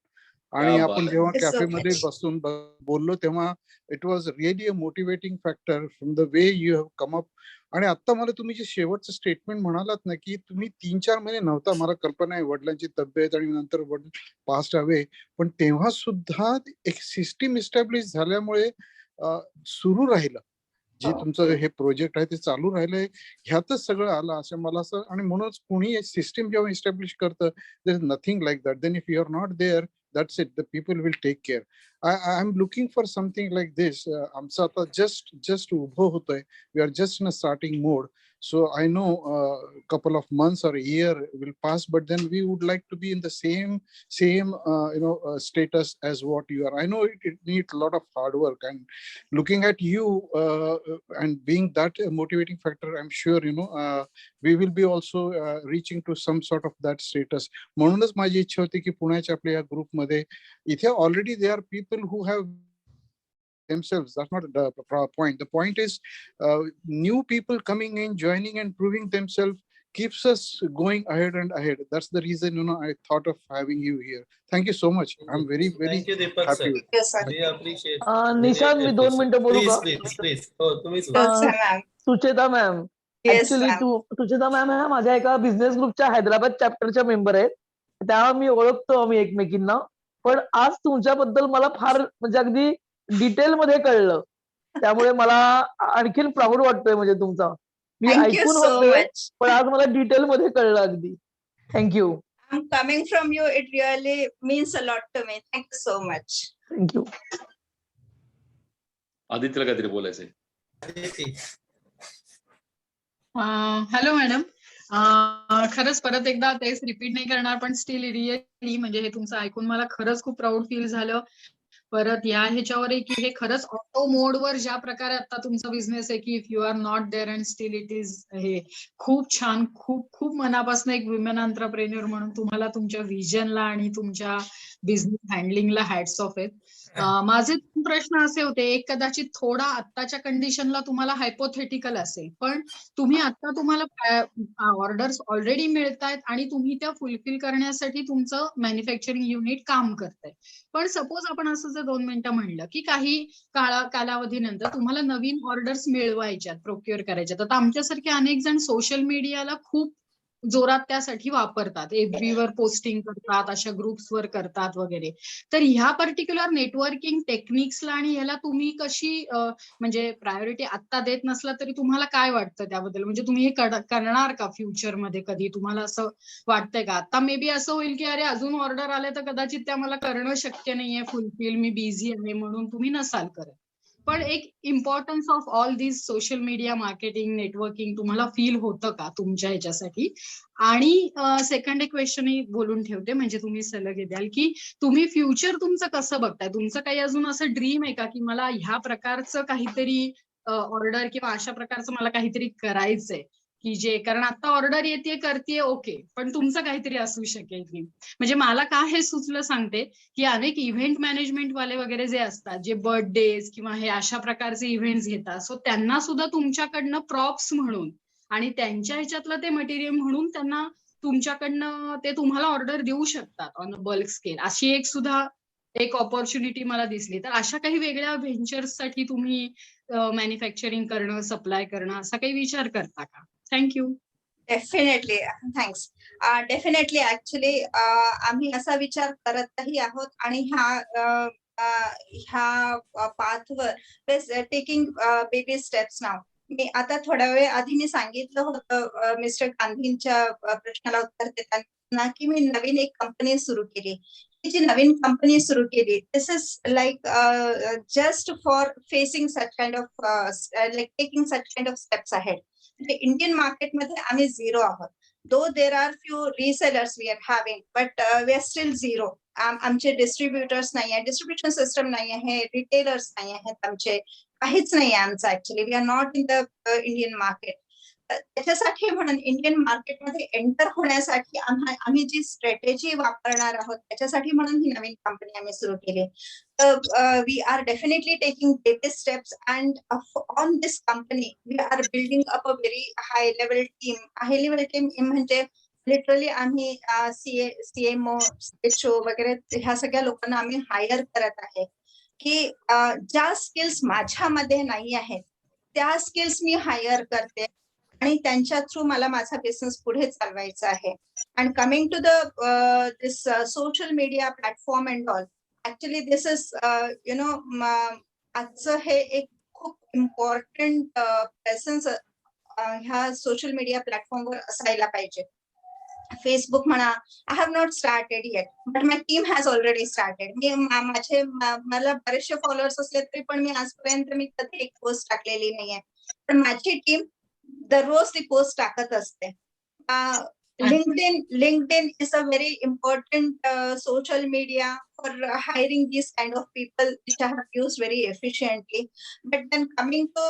आणि आपण जेव्हा कॅफेमध्ये बसून बोललो तेव्हा it was really a motivating factor from the way you have come up. आणि आता मला तुम्ही जे शेवटचं स्टेटमेंट म्हणालात ना की तुम्ही 3-4 महिने नव्हता, मला कल्पना आहे वडिलांची तब्येत आणि नंतर वडील पास्ट अवे, पण तेव्हा सुद्धा एक सिस्टीम इस्टॅब्लिश झाल्यामुळे सुरू राहिलं. जे तुमचं हे प्रोजेक्ट आहे ते चालू राहिलंय, ह्यातच सगळं आलं असं मला असं. आणि म्हणूनच कोणी सिस्टीम जेव्हा इस्टॅब्लिश करतं, there is nothing like that. Then if you are not there, that's it, the people will take care. I'm looking for something like this. आमचं आता just उभं होतोय. We are just in a starting mode. So I know a couple of months or a year will pass, but then we would like to be in the same status as what you are. I know it needs a lot of hard work, and looking at you and being that motivating factor, I'm sure we will be also reaching to some sort of that status. म्हणूनच माझी इच्छा होती की पुण्याच्या आपल्या या ग्रुपमध्ये इथे already there are people who have themselves. That's not the point. The point is new people coming in, joining and proving themselves keeps us going ahead and ahead. That's the reason, I thought of having you here. Thank you so much. I'm very, very thank you Deepak happy sir. with Yes, sir. We appreciate. Nishant, मी 2 मिनिटं बोलू please का? Please please. हो तुम्हीच Yes, बोला. sir, ma'am. Sucheta ma'am, Yes, actually ma'am. Sucheta ma'am ह्या माझ्या एका बिझनेस ग्रुपच्या हैदराबाद चॅप्टरच्या मेंबर आहेत. त्यामुळे मी ओळखतो आम्ही एकमेकींना. पण आज तुमच्याबद्दल मला फार म्हणजे अगदी डिटेल मध्ये कळलं. त्यामुळे मला आणखीन प्राऊड वाटतोय म्हणजे तुमचा. मी Thank you ऐकून so होते, much. पण आज मला डिटेल मध्ये कळलं अगदी. Thank you. I'm coming from you. It really means a lot to me. Thank you so much. Thank you. आदित्यला काहीतरी बोलायचंय. Hello madam. खरंच परत एकदा तेच रिपीट नाही करणार, पण स्टील रिअली म्हणजे हे तुमचं ऐकून मला खरंच खूप प्राऊड फील झालं. परत या ह्याच्यावर आहे की हे खरंच ऑटो मोडवर ज्या प्रकारे आता तुमचा बिझनेस आहे की if you are not there and still it is, हे खूप छान, खूप खूप मनापासून एक वुमेन एंटरप्रेन्योर म्हणून तुम्हाला तुमच्या व्हिजनला आणि तुमच्या बिझनेस हँडलिंगला हॅट्स ऑफ आहेत. माझे 2 प्रश्न असे होते. एक कदाचित थोडा आत्ताच्या कंडिशनला तुम्हाला हायपोथेटिकल असेल, पण तुम्ही आता तुम्हाला ऑर्डर्स ऑलरेडी मिळतायत आणि तुम्ही त्या फुलफिल करण्यासाठी तुमचं मॅन्युफॅक्चरिंग युनिट काम करतंय. पण सपोज आपण असं जर 2 मिनिटं म्हणलं की काही कालावधीनंतर तुम्हाला नवीन ऑर्डर्स मिळवायच्यात, प्रोक्युअर करायच्यात. आता आमच्यासारखे अनेक जण सोशल मीडियाला खूप जोरात त्यासाठी वापरतात. FB वर पोस्टिंग करतात, अशा ग्रुप्सवर करतात वगैरे. तर ह्या पर्टिक्युलर नेटवर्किंग टेक्निक्सला आणि ह्याला तुम्ही कशी म्हणजे प्रायोरिटी आत्ता देत नसला तरी तुम्हाला काय वाटतं त्याबद्दल? म्हणजे तुम्ही हे करणार का फ्युचरमध्ये कधी? तुम्हाला असं वाटतंय का? आता मे बी असं होईल की अरे अजून ऑर्डर आले तर कदाचित त्या मला करणं शक्य नाहीये फुलफिल, मी बिझी आहे म्हणून तुम्ही नसाल करत. पण एक importance of all this social media marketing, networking तुम्हाला फील होतं का तुमच्या ह्याच्यासाठी? आणि सेकंड एक क्वेश्चनही बोलून ठेवते, म्हणजे तुम्ही सलग द्याल की तुम्ही फ्युचर तुमचं कसं बघताय? तुमचं काही अजून असं ड्रीम आहे का की मला ह्या प्रकारचं काहीतरी ऑर्डर किंवा अशा प्रकारचं मला काहीतरी करायचंय की जे, कारण आता ऑर्डर येते करते ओके, पण तुमचं काहीतरी असू शकेल की, म्हणजे मला का हे सुचलं सांगते की अनेक इव्हेंट मॅनेजमेंट वाले वगैरे जे असतात, जे बर्थडेज किंवा हे अशा प्रकारचे इव्हेंट्स घेतात, सो त्यांना सुद्धा तुमच्याकडनं प्रॉप्स म्हणून आणि त्यांच्या ह्याच्यातलं ते मटेरियल म्हणून त्यांना तुमच्याकडनं ते तुम्हाला ऑर्डर देऊ शकतात ऑन अ बल्क स्केल. अशी एक सुद्धा एक ऑपॉर्च्युनिटी मला दिसली. तर अशा काही वेगळ्या व्हेंचर्ससाठी तुम्ही मॅन्युफॅक्चरिंग करणं, सप्लाय करणं असा काही विचार करता का? Thank you. Definitely. Thanks. Definitely actually आम्ही असा विचार करतही आहोत आणि ह्या पाथवर टेकिंग बेबी स्टेप्स नाव. मी आता थोड्या वेळ आधी मी सांगितलं होतं मिस्टर गांधींच्या प्रश्नाला उत्तर देताना की मी नवीन एक कंपनी सुरू केली. जी नवीन कंपनी सुरू केली, this is like just for facing such kind of like taking such kind of steps ahead. Indian मार्केटमध्ये आम्ही झिरो आहोत. Though there are few resellers we are having, but we are still zero. आमचे distributors नाही आहे, distribution system नाही आहे, retailers नाही आहेत, आमचे काहीच नाही आहे आमचं. Actually we are not in the Indian market. त्याच्यासाठी म्हणून इंडियन मार्केटमध्ये एंटर होण्यासाठी आम्ही जी स्ट्रॅटेजी वापरणार आहोत त्याच्यासाठी म्हणून ही नवीन कंपनी आम्ही सुरू केली. We are definitely taking baby steps and on this company we are building up a very high level team. High level team म्हणजे लिटरली आम्ही CMO, CHO वगैरे ह्या सगळ्या लोकांना आम्ही हायर करत आहे की ज्या स्किल्स माझ्यामध्ये नाही आहेत त्या स्किल्स मी हायर करते आणि त्यांच्या थ्रू मला माझा बिझनेस पुढे चालवायचा आहे. And coming to this social media platform and all, actually this is आजचं हे एक खूप इम्पॉर्टंट प्रेझन्स ह्या सोशल मीडिया प्लॅटफॉर्मवर असायला पाहिजे. फेसबुक म्हणा, I have not started yet but my team has already started. मला बरेचसे फॉलोअर्स असले तरी पण मी आजपर्यंत कधी एक पोस्ट टाकलेली नाहीये, पण माझी टीम दररोज ती पोस्ट टाकत असते. LinkedIn is a very important social media for hiring these kind of people, which I have used very efficiently. But then coming to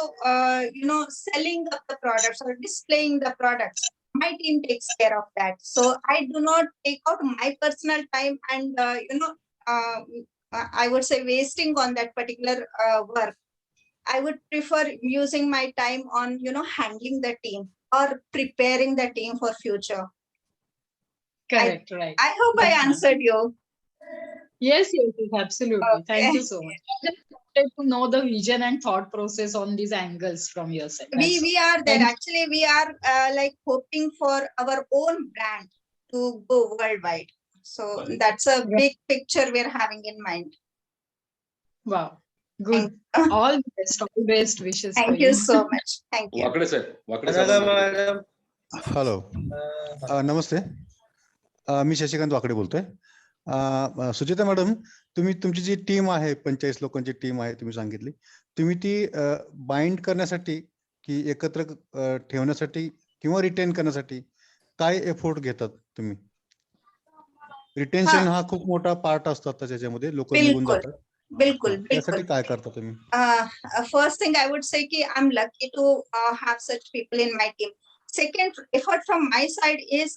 selling of the products or displaying the products, my team takes care of that. So I do not take out my personal time and I would say wasting on that particular work. I would prefer using my time on handling the team. or preparing the team for future. Correct, right. I hope I Yes, ma'am. answered you. Yes, absolutely. Okay. Thank you so much. I just wanted to know the vision and thought process on these angles from your side. That's all. We are there. Thank you. Actually, we are like hoping for our own brand to go worldwide. So that's a big picture we're having in mind. Wow. Good. All the best wishes for Thank you so much. Thank you. वाकडे साहेब Anagha madam hello नमस्ते मी शशिकांत वाकडे बोलतोय Sucheta madam तुम्ही तुमची जी team आहे 45 लोकांची team आहे तुम्ही सांगितली तुम्ही ती बाइंड करण्यासाठी की एकत्र ठेवण्यासाठी किंवा रिटेन करण्यासाठी काय एफोर्ट घेतात तुम्ही रिटेन्शन हा खूप मोठा पार्ट असतो त्याच्यामध्ये लोक निघून जातात बिलकुल त्यासाठी काय करता तुम्ही first thing I would say ki I'm lucky to have such people in my team. Second effort from my side is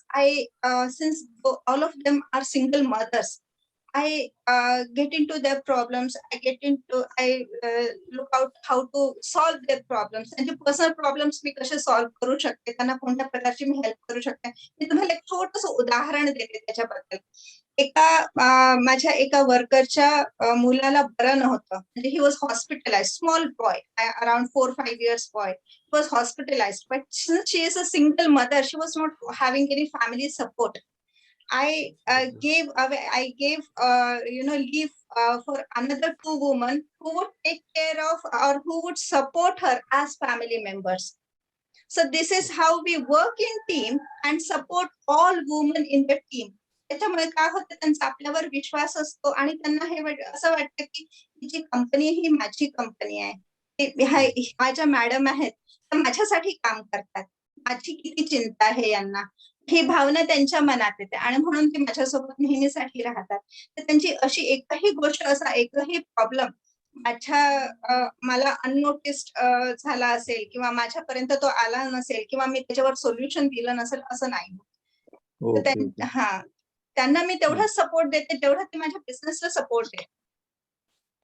since all of them are single mothers, I get into their problems. I look out how to solve their problems. And the personal problems मी कसे solve करू शकते त्यांना कोणत्या प्रकारची मी help करू शकते मी तुम्हाला एक छोटंसं उदाहरण देते त्याच्याबद्दल. माझ्या एका वर्करच्या मुलाला बरं नव्हतं म्हणजे he was hospitalise small boy around 4-5 years boy was hospitalized but since she is a single mother she was not having any family support. I gave leave for another 2 women who would take care of or who would support her as family members. So this is how we work in team and support all women in the team. त्याच्यामुळे काय होतं त्यांचा आपल्यावर विश्वास असतो आणि त्यांना हे असं वाटतं की जी कंपनी ही माझी कंपनी आहे माझ्या मॅडम आहेत तर माझ्यासाठी काम करतात माझी किती चिंता आहे यांना ही भावना त्यांच्या मनात येते आणि म्हणून ते माझ्यासोबत नेहमीसाठी राहतात. तर त्यांची अशी एकही गोष्ट असा एकही प्रॉब्लेम मला अननोटिस्ड झाला असेल किंवा माझ्यापर्यंत तो आला नसेल किंवा मी त्याच्यावर सोल्युशन दिलं नसेल असं नाही. त्यांना मी तेवढा सपोर्ट देते जेवढा ते माझ्या बिझनेसला सपोर्ट आहे.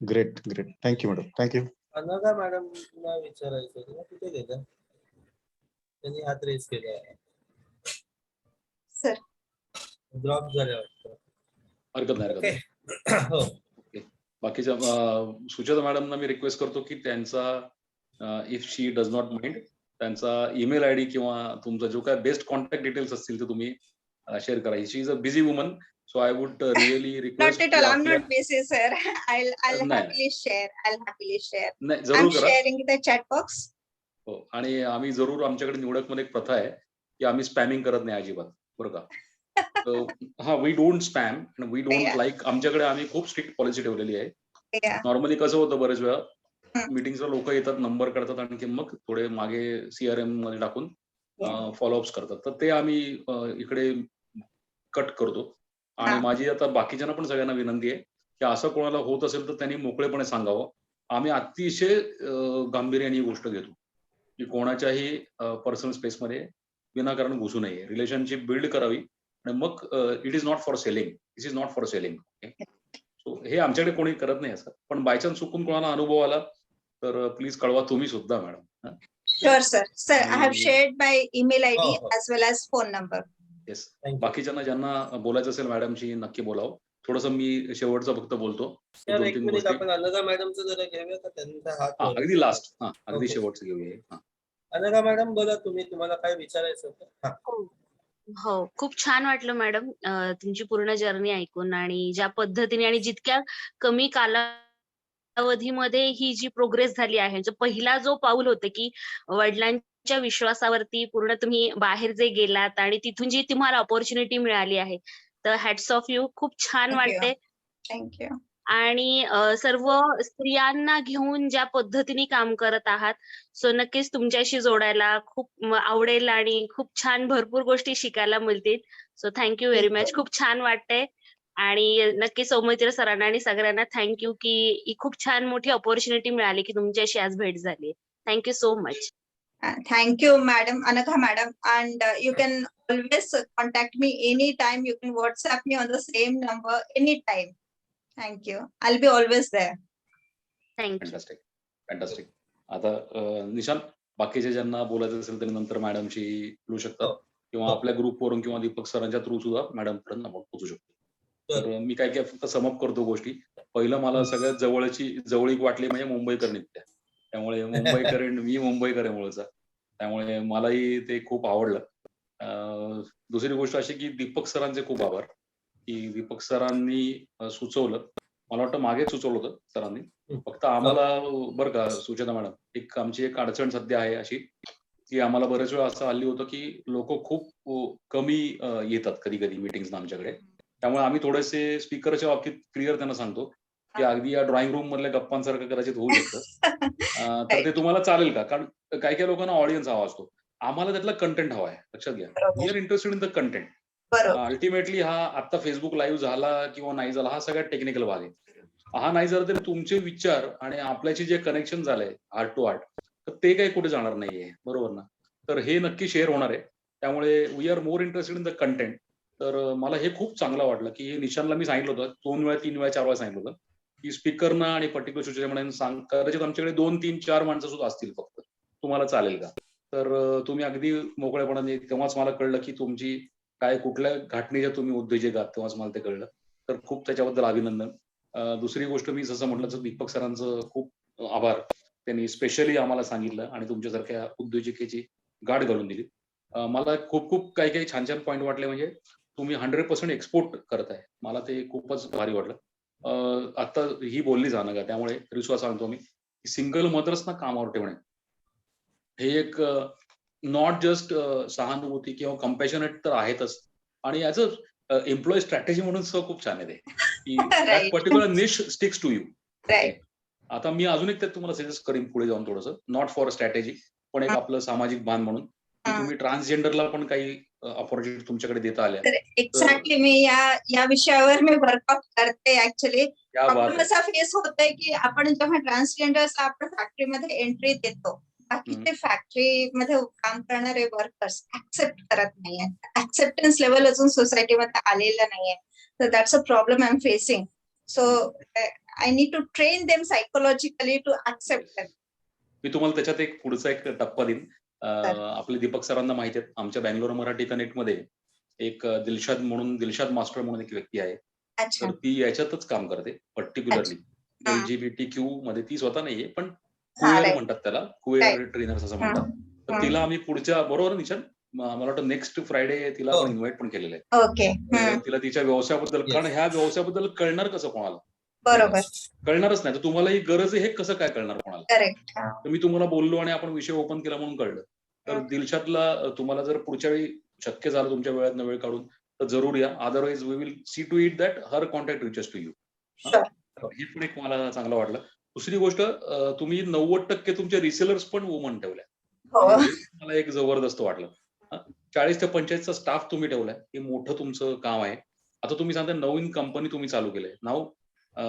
Great thank you madam thank you. Anagha मॅडमला विचारायचं होतं कुठे गेलं त्यांनी हात रेस केला सर ड्रॉप झाले वाटतं हरकत नाही हो बाकीच्या सुचेता मॅडमना मी रिक्वेस्ट करतो की त्यांचा if she does not mind त्यांचा ईमेल आयडी किंवा तुमचा जो काय बेस्ट कॉन्टॅक्ट डिटेल्स असतील ते तुम्ही शेअर करा. She is a busy woman so I would really request Not at all. I'm not busy, sir. I'll happily share. नाही जरूर I'm करा. sharing the chat box. हो आणि आम्ही जरूर आमच्याकडे निवडक मध्ये एक प्रथा आहे की आम्ही स्पॅमिंग करत नाही अजिबात बरं का. हा we don't spam we don't like आमच्याकडे आम्ही खूप स्ट्रिक्ट पॉलिसी ठेवलेली आहे. नॉर्मली कसं होतं बरेच वेळा मीटिंगला लोक येतात नंबर करतात आणि मग थोडे मागे CRM मध्ये टाकून फॉलोअप्स करतात तर ते आम्ही इकडे कट करतो. आणि माझी आता बाकीच्यांना पण सगळ्यांना विनंती आहे की असं कोणाला होत असेल तर त्यांनी मोकळेपणे सांगावं. आम्ही अतिशय गांभीर्याने ही गोष्ट घेतो की कोणाच्याही पर्सनल स्पेसमध्ये विनाकारण घुसू नये. रिलेशनशिप बिल्ड करावी आणि मग it is not for selling this is not for selling. So हे आमच्याकडे कोणी करत नाही असं पण बायचान्स चुकून कोणाला अनुभव आला तर प्लीज कळवा तुम्ही सुद्धा madam. Sure, sir. Sir, I have shared my email ID as well as phone number. Yes बाकीच्यांना ज्यांना बोलायचं असेल मॅडमशी नक्की बोलावं. थोडंसं मी शेवटचं फक्त बोलतो. आपण अनघा मॅडमचं जरा घेऊया का त्यांचा हात अगदी लास्ट अगदी शेवटचं घेऊया. अनघा मॅडम बोला तुम्हाला काय विचारायचं होतं. हो खूप छान वाटलं मॅडम तुमची पूर्ण जर्नी ऐकून आणि ज्या पद्धतीने आणि जितक्या कमी कालावधीमध्ये ही जी प्रोग्रेस झाली आहे पहिला जो पाऊल होतं की वडिलांच्या विश्वासावरती पूर्ण तुम्ही बाहेर जे गेलात आणि तिथून जी तुम्हाला अपॉर्च्युनिटी मिळाली आहे तर हॅट्स ऑफ यू खूप छान वाटते. थँक्यू. आणि सर्व स्त्रियांना घेऊन ज्या पद्धतीने काम करत आहात सो नक्कीच तुमच्याशी जोडायला खूप आवडेल आणि खूप छान भरपूर गोष्टी शिकायला मिळतील. So thank you very much. खूप छान वाटतंय आणि नक्की सौमित्र सरांना आणि सगळ्यांना थँक्यू की ही खूप छान मोठी अपॉर्च्युनिटी मिळाली की तुमच्याशी आज भेट झाली. Thank you so much. Thank you, Madam Anagha, Madam, and you can always contact me anytime. You can WhatsApp me on the same number anytime. Thank you. I'll be always there. Thank you. Fantastic. आता निशांत बाकीचे ज्यांना बोलायचं असेल त्यांनी नंतर मॅडमशी बोलू शकतात हो. किंवा हो. आपल्या ग्रुपवरून किंवा दीपक सरांच्या थ्रू सुद्धा मॅडम पर्यंत आपण पोहोचू शकतो. तर मी काय फक्त समअप करतो गोष्टी. पहिलं मला सगळ्यात जवळीक वाटली म्हणजे मुंबईकर नित्या. त्यामुळे मी मुंबईकर आहे मूळचा. त्यामुळे मलाही ते खूप आवडलं. दुसरी गोष्ट अशी की दीपक सरांचे खूप आभार, की दीपक सरांनी सुचवलं. मला वाटतं मागेच सुचवलं होतं सरांनी. फक्त आम्हाला बरं का सुचेता मॅडम, आमची एक अडचण सध्या आहे अशी, की आम्हाला बरेच वेळा असं हल्ली होतं की लोक खूप कमी येतात कधी-कधी मीटिंग्सना आमच्याकडे. त्यामुळे आम्ही थोडेसे स्पीकरच्या बाबतीत क्लिअर त्यांना सांगतो, की अगदी या ड्रॉइंग रूम मधल्या गप्पांसारखं कदाचित होऊ शकतं. तर ते तुम्हाला चालेल का? कारण काही-काही लोकांना ऑडियन्स हवा असतो. आम्हाला त्यातला कंटेंट हवा आहे. लक्षात घ्या. We are interested in the content. Ultimately हा आता Facebook लाईव्ह झाला किंवा नाही झाला हा सगळ्यात टेक्निकल भाग आहे. हा नाही झाला तरी तुमचे विचार आणि आपल्याशी जे कनेक्शन झालंय हार्ट टू हार्ट, तर ते काही कुठे जाणार नाहीये. बरोबर ना? तर हे नक्की शेअर होणार आहे. त्यामुळे we are more interested in the content. तर मला हे खूप चांगलं वाटलं, की हे निशानला मी सांगितलं होतं. 2 वेळा, 3 वेळा, 4 वेळा सांगितलं होतं, की स्पीकरना आणि पर्टिक्युलर सुचेता मॅडम कदाचित आमच्याकडे 2, 3, 4 माणसं सुद्धा असतील फक्त. तुम्हाला चालेल का? तर तुम्ही अगदी मोकळेपणाने तेव्हाच मला कळलं, की तुमची काय कुठल्या घटनेच्या तुम्ही उद्योजक आहात तेव्हाच मला ते कळलं. तर खूप त्याच्याबद्दल अभिनंदन. दुसरी गोष्ट मी जसं म्हटलं तर दीपक सरांचं खूप आभार. त्यांनी स्पेशली आम्हाला सांगितलं आणि तुमच्यासारख्या उद्योजकेची गाठ घालून दिली. मला खूप काही छान पॉइंट वाटले म्हणजे तुम्ही 100% एक्सपोर्ट करताय. मला ते खूपच भारी वाटलं. आता ही बोलली जाणं का त्यामुळे रिसवा सांगतो मी, सिंगल मदर्सना कामावर ठेवणे. हे एक नॉट जस्ट सहानुभूती किंवा कंपॅशनेट तर आहेतच आणि ॲज अ एम्प्लॉई स्ट्रॅटेजी म्हणून सुद्धा खूप छान आहे ते, की that particular niche sticks to you. आता मी अजून एक त्यात तुम्हाला सजेस्ट करीन पुढे जाऊन थोडंसं, नॉट फॉर स्ट्रॅटेजी, पण एक आपलं सामाजिक भान म्हणून, की तुम्ही ट्रान्सजेंडरला पण काही अपॉर्च्युनिटी तुमच्याकडे देता आल्या. एक्झॅक्टली मी या विषयावर मी वर्कआउट करते ऍक्च्युली. क्या बात प्रॉब्लेम आहे. असा फेस होतोय की आपण जेव्हा ट्रान्सजेंडर्स आपण फॅक्टरीमध्ये एंट्री देतो, बाकी ते फॅक्टरीमध्ये काम करणारे वर्कर्स ऍक्सेप्ट करत नाहीये. ऍक्सेप्टन्स लेवल अजून सोसायटीमध्ये आलेलं नाहीये. तर that's a problem I am facing. So I need to train them psychologically to accept them. मी तुम्हाला त्याच्यात एक पुढचा एक टप्पा देईन. आपले दीपक सरांना माहिती आहे, आमच्या बँगलोर मराठी कनेक्टमध्ये एक दिलशाद मास्टर म्हणून एक व्यक्ती आहे. तर ती याच्यातच काम करते पर्टिक्युलरली. LGBTQ मध्ये ती स्वतः नाहीये, पण क्वेअर म्हणतात त्याला, क्वेअर ट्रेनर्स असं म्हणतात. तर तिला आम्ही पुढच्या बरोबर निशान मला वाटतं नेक्स्ट फ्रायडे तिला आपण इन्व्हाइट पण केलेलं आहे. ओके. तिला तिच्या व्यवसायाबद्दल, कारण ह्या व्यवसायाबद्दल कळणार कसं कोणाला? बरोबर. कळणारच नाही. तर तुम्हाला ही गरज आहे हे कसं काय कळणार कोणाला? करेक्ट. तर मी तुम्हाला बोललो आणि आपण विषय ओपन केला म्हणून कळलं. तर दिलशादला तुम्हाला जर पुढच्या वेळी शक्य झालं तुमच्या वेळातनं वेळ काढून तर जरूर या. Otherwise we will see to it that her contact reaches to you. हे पण एक मला चांगलं वाटलं. दुसरी गोष्ट तुम्ही 90% तुमचे रिसेलर्स पण वुमन ठेवल्या. मला एक जबरदस्त वाटलं. 40 ते 45चा स्टाफ तुम्ही ठेवलाय. हे मोठं तुमचं काम आहे. आता तुम्ही सांगता नवीन कंपनी तुम्ही चालू केलंय. नाऊ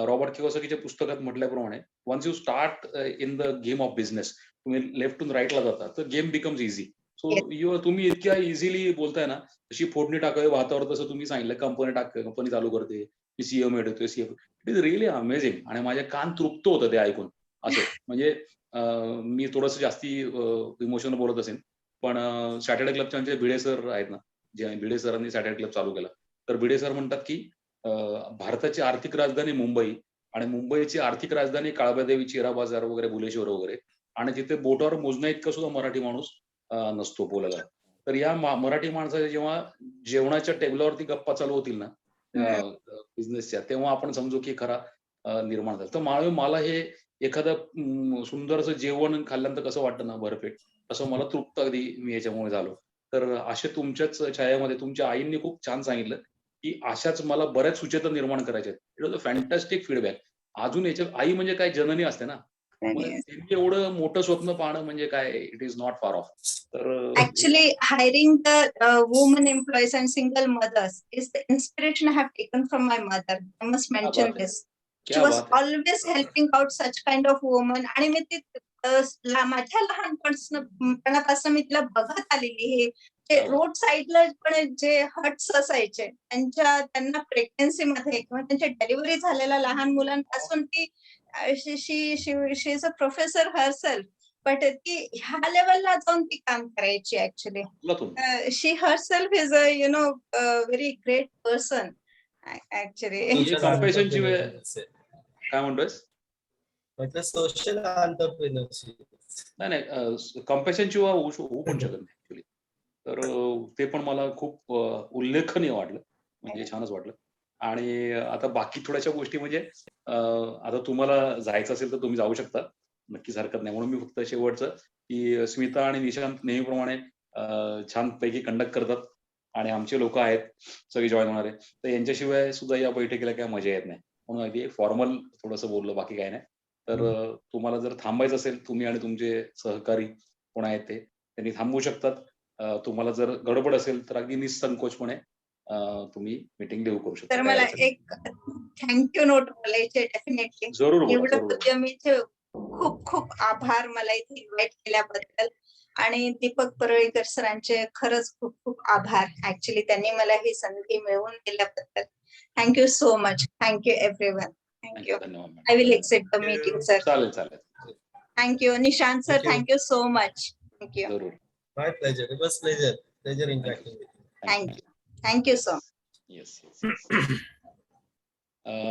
रॉबर्ट कियोसाकीच्या पुस्तकात म्हटल्याप्रमाणे once you start in the game of business, तुम्ही लेफ्टून राईटला जाता तर गेम बिकम्स इझी. सो तुम्ही इतक्या इझिली बोलताय ना, जशी फोडणी टाकावी भातावर तसं तुम्ही सांगितलं कंपनी चालू करते, मी सीएम मिळतोय CM. It is really amazing आणि माझे कान तृप्त होतं ते ऐकून. असं म्हणजे मी थोडंसं जास्ती इमोशनल बोलत असेल, पण सॅटर्डे क्लबचे आमचे भिडे सर आहेत ना, जे भिडे सरांनी सॅटर्डे क्लब चालू केला. तर भिडे सर म्हणतात की भारताची आर्थिक राजधानी मुंबई आणि मुंबईची आर्थिक राजधानी काळबादेवी, चिरा बाजार वगैरे, भुलेश्वर वगैरे, आणि तिथे बोटावर मोजण्या इतका सुद्धा मराठी माणूस नसतो बोलायला. तर या मराठी माणसाच्या जेव्हा जेवणाच्या टेबलावरती गप्पा चालू होतील ना बिझनेसच्या, तेव्हा आपण समजू की खरा निर्माण झाला. तर मला हे एखादं सुंदर असं जेवण खाल्ल्यानंतर कसं वाटतं ना भरपेट, तसं मला तृप्त अगदी मी याच्यामुळे झालो. तर असे तुमच्याच छायामध्ये तुमच्या आईंनी खूप छान सांगितलं की अशाच मला बऱ्याच सुचेता निर्माण करायच्या. It was a fantastic feedback. अजून याच्या आई म्हणजे काय जननी असते ना, त्यांनी एवढं मोठं स्वप्न पाहणं म्हणजे काय, it is not far of. तर Actually, hiring the women employees and single mothers is the inspiration I have taken from my mother. I must mention this. She was always helping out such kind of women. आणि मी ती माझ्या लहानपणापासून मी तिला बघत आलेली. हे road साईडला पण जे हट्स असायचे त्यांना प्रेग्नन्सी मध्ये किंवा त्यांच्या डिलिव्हरी झालेल्या लहान मुलांपासून ती she is a professor herself. But ती ह्या लेवलला जाऊन ती काम करायची actually. She herself is a very great person actually. कॉम्पेशनची काय म्हणतोयस? म्हटलं सोशल एंटरप्रेन्योरशिप. नाही कॉम्पेशनची होऊ पण शकत नाही ऍक्च्युली. तर ते पण मला खूप उल्लेखनीय वाटलं, म्हणजे छानच वाटलं. आणि आता बाकी थोड्याशा गोष्टी म्हणजे आता तुम्हाला जायचं असेल तर तुम्ही जाऊ शकता, नक्कीच हरकत नाही. म्हणून मी फक्त शेवटचं की स्मिता आणि निशांत नेहमीप्रमाणे छानपैकी कंडक्ट करतात आणि आमचे लोक आहेत सगळे जॉईन होणारे, तर यांच्याशिवाय सुद्धा या बैठकीला काय मजा येत नाही. म्हणून अगदी फॉर्मल थोडंसं बोललो, बाकी काय नाही. तर तुम्हाला जर थांबायचं असेल, तुम्ही आणि तुमचे सहकारी कोण आहेत ते त्यांनी थांबवू शकतात. तुम्हाला जर गडबड असेल तर अगदी निसंकोचपणे तुम्ही मीटिंग देऊ करू शकता. तर मला एक थँक्यू नोट बोलायचे डेफिनेटली. जरूर बोला, निवडक जरूर. उद्यमीचे खूप खूप आभार मला इथे इन्व्हाइट केल्याबद्दल. आणि दीपक परळीकर सरांचे खरंच खूप खूप आभार. ऍक्च्युली त्यांनी मला ही संधी मिळवून दिल्याबद्दल. Thank you so much. Thank you everyone. Thank you. I will accept the meeting sir. चालेल. Thank you Nishant sir. Thank you so much. Thank you. जरूर. My pleasure. It was pleasure interacting with you. Thank you. Thank you so much. Yes.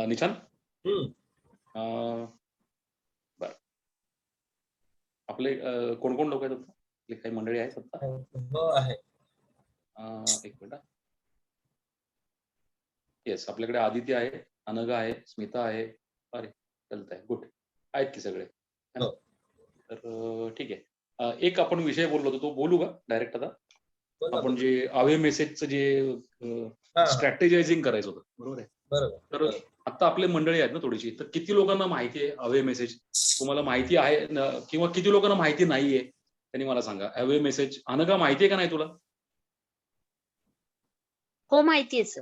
Nishant, बर, आपले कोण कोण लोक आहेत आता? आपले काही मंडळी आहेत आता? हो आहे. एक मिनिट. येस, आपल्याकडे आदित्य आहे, अनघा आहे, स्मिता आहे. अरे चलत आहे, गुड. आहेत की सगळे? तर ठीक आहे. एक आपण विषय बोललो होतो, तो बोलू का डायरेक्ट आता? आपण जे अवे मेसेजचं जे स्ट्रॅटेजायझिंग करायचं होतं, बरोबर आहे? तर आता आपले मंडळी आहेत ना थोडीशी, तर किती लोकांना माहिती आहे अवे मेसेज? तुम्हाला माहिती आहे किंवा किती लोकांना माहिती नाहीये त्यांनी मला सांगा. अवे मेसेज अनघा माहिती आहे का नाही तुला? हो माहिती आहे सर.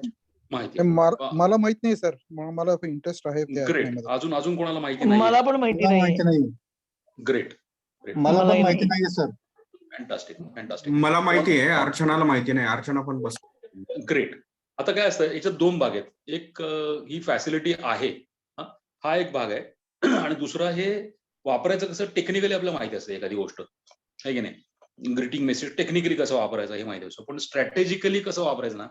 माहिती मला माहित नाही सर, मला इंटरेस्ट आहे. ग्रेट. अजून कोणाला माहिती नाही? मला पण माहिती नाही. ग्रेट. मला पण माहिती नाहीये सर. फॅन्टास्टिक. मला माहिती आहे, अर्चनाला माहिती नाही. अर्चना पण बस. ग्रेट. आता काय असतं, याच्यात दोन भाग आहेत. एक ही फॅसिलिटी आहे, हा एक भाग आहे. आणि दुसरा हे वापरायचं कसं टेक्निकली आपल्याला माहिती असतं एखादी गोष्ट, आहे की नाही? ग्रीटिंग मेसेज टेक्निकली कसं वापरायचं हे माहिती असतं, पण स्ट्रॅटेजिकली कसं वापरायचं ना,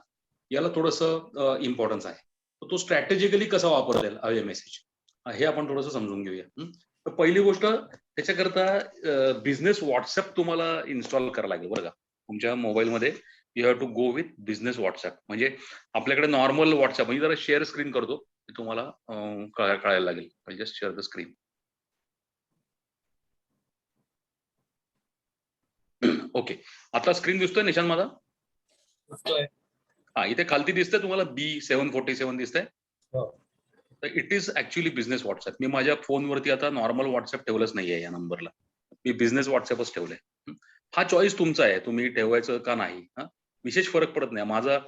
याला थोडंसं इम्पॉर्टन्स आहे. तर तो स्ट्रॅटेजिकली कसा वापरता अवे मेसेज हे आपण थोडंसं समजून घेऊया. तर पहिली गोष्ट, त्याच्याकरता बिझनेस व्हॉट्सअप तुम्हाला इन्स्टॉल करायला लागेल बरं का. तुमच्या मोबाईलमध्ये you have to go with business WhatsApp. म्हणजे आपल्याकडे नॉर्मल व्हॉट्सअप, म्हणजे जरा शेअर स्क्रीन करतो, तुम्हाला कळायला लागेल. Just share the screen. Okay, आता स्क्रीन दिसतोय निशांत माझा? हा, इथे खालती दिसतंय तुम्हाला B747 दिसतंय. तर it is actually business WhatsApp. मी माझ्या फोनवरती आता नॉर्मल व्हॉट्सअप ठेवलंच नाहीये या नंबरला, मी बिझनेस व्हॉट्सअपच ठेवलंय. हा चॉईस तुमचा आहे, तुम्ही ठेवायचं का नाही. विशेष फरक पडत नाही. माझा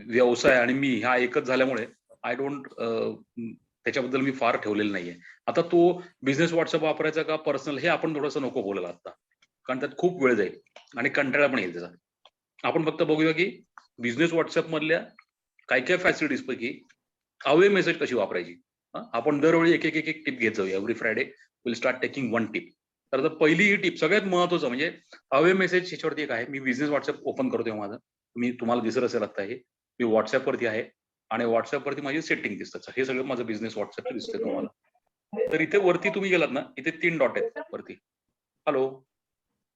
व्यवसाय आणि मी हा एकच झाल्यामुळे आय डोंट, त्याच्याबद्दल मी फार ठेवलेलं नाहीये. आता तो बिझनेस व्हॉट्सअप वापरायचा का पर्सनल हे आपण थोडंसं नको बोलायला आता, कारण त्यात खूप वेळ जाईल आणि कंटाळा पण येईल त्याचा. आपण फक्त बघूया की बिझनेस व्हॉट्सअप मधल्या काय काय फॅसिलिटीज पैकी अवे मेसेज कशी वापरायची. आपण दरवेळी एक एक एक टिप घेत जाऊया. Every Friday will start taking one tip. तर पहिली ही टिप सगळ्यात महत्वाचं म्हणजे अवे मेसेज ह्याच्यावरती एक आहे. मी बिझनेस व्हॉट्सअप ओपन करतोय माझं, मी तुम्हाला दिसत असेल आता, हे मी व्हॉट्सअपवरती आहे आणि व्हॉट्सअपवरती माझी सेटिंग दिसतात. हे सगळं माझं बिझनेस व्हॉट्सअप दिसतंय तुम्हाला. तर इथे वरती तुम्ही गेलात ना, इथे 3 डॉट आहेत वरती. हॅलो,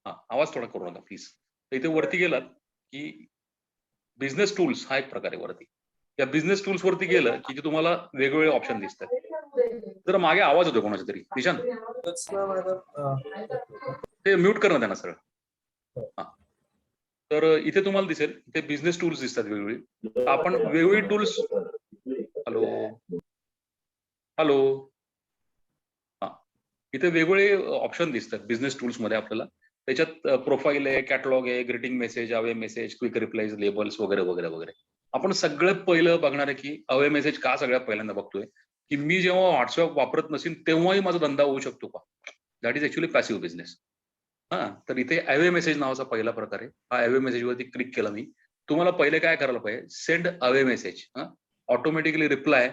हा आवाज थोडा करू नका प्लीज. तर इथे वरती गेलात की बिझनेस टूल्स हा एक प्रकार आहे वरती. या बिझनेस टूल्स वरती गेलं की तुम्हाला वेगवेगळे ऑप्शन दिसतात. तर मागे आवाज होतो कोणाचा तरी. निशांत, ते म्यूट कर ना त्यांना सरळ. हा, तर इथे तुम्हाला दिसेल, इथे बिझनेस टूल्स दिसतात वेगवेगळी. आपण वेगवेगळी टूल्स, हॅलो हॅलो, हा, इथे वेगवेगळे ऑप्शन दिसतात बिझनेस टूल्स मध्ये आपल्याला. त्याच्यात प्रोफाईल आहे, कॅटलॉग आहे, greeting message, away message, quick replies, labels वगैरे वगैरे वगैरे. आपण सगळ्यात पहिलं बघणार आहे की अवे मेसेज का सगळ्यात पहिल्यांदा बघतोय, की मी जेव्हा व्हॉट्सअप वापरत नसेल तेव्हाही माझा धंदा होऊ शकतो का. That is actually passive business. तर इथे अवे मेसेज नावाचा पहिला प्रकार आहे. हा अवे मेसेज वरती क्लिक केला मी. तुम्हाला पहिले काय करायला पाहिजे, send away message, automatically reply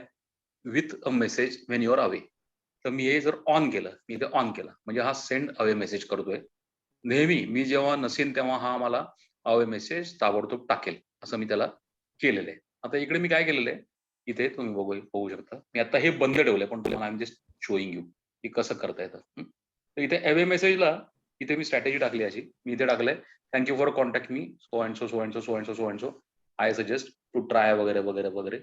with a message when you are away. तर मी हे जर ऑन केलं, मी इथे ऑन केलं म्हणजे हा सेंड अवे मेसेज करतोय. नेहमी मी जेव्हा नसेन तेव्हा हा मला अवे मेसेज ताबडतोब टाकेल, असं मी त्याला केलेलं आहे. आता इकडे मी काय केलेलं आहे, इथे तुम्ही बघू शकता. मी आता हे बंद ठेवलंय, पण तुम्हाला I am just showing you की कसं करता येतं. तर इथे अवे मेसेजला इथे मी स्ट्रॅटेजी टाकली अशी. मी इथे टाकलंय thank you for contact me so and so so and so so and so so and so I suggest to try वगैरे वगैरे वगैरे.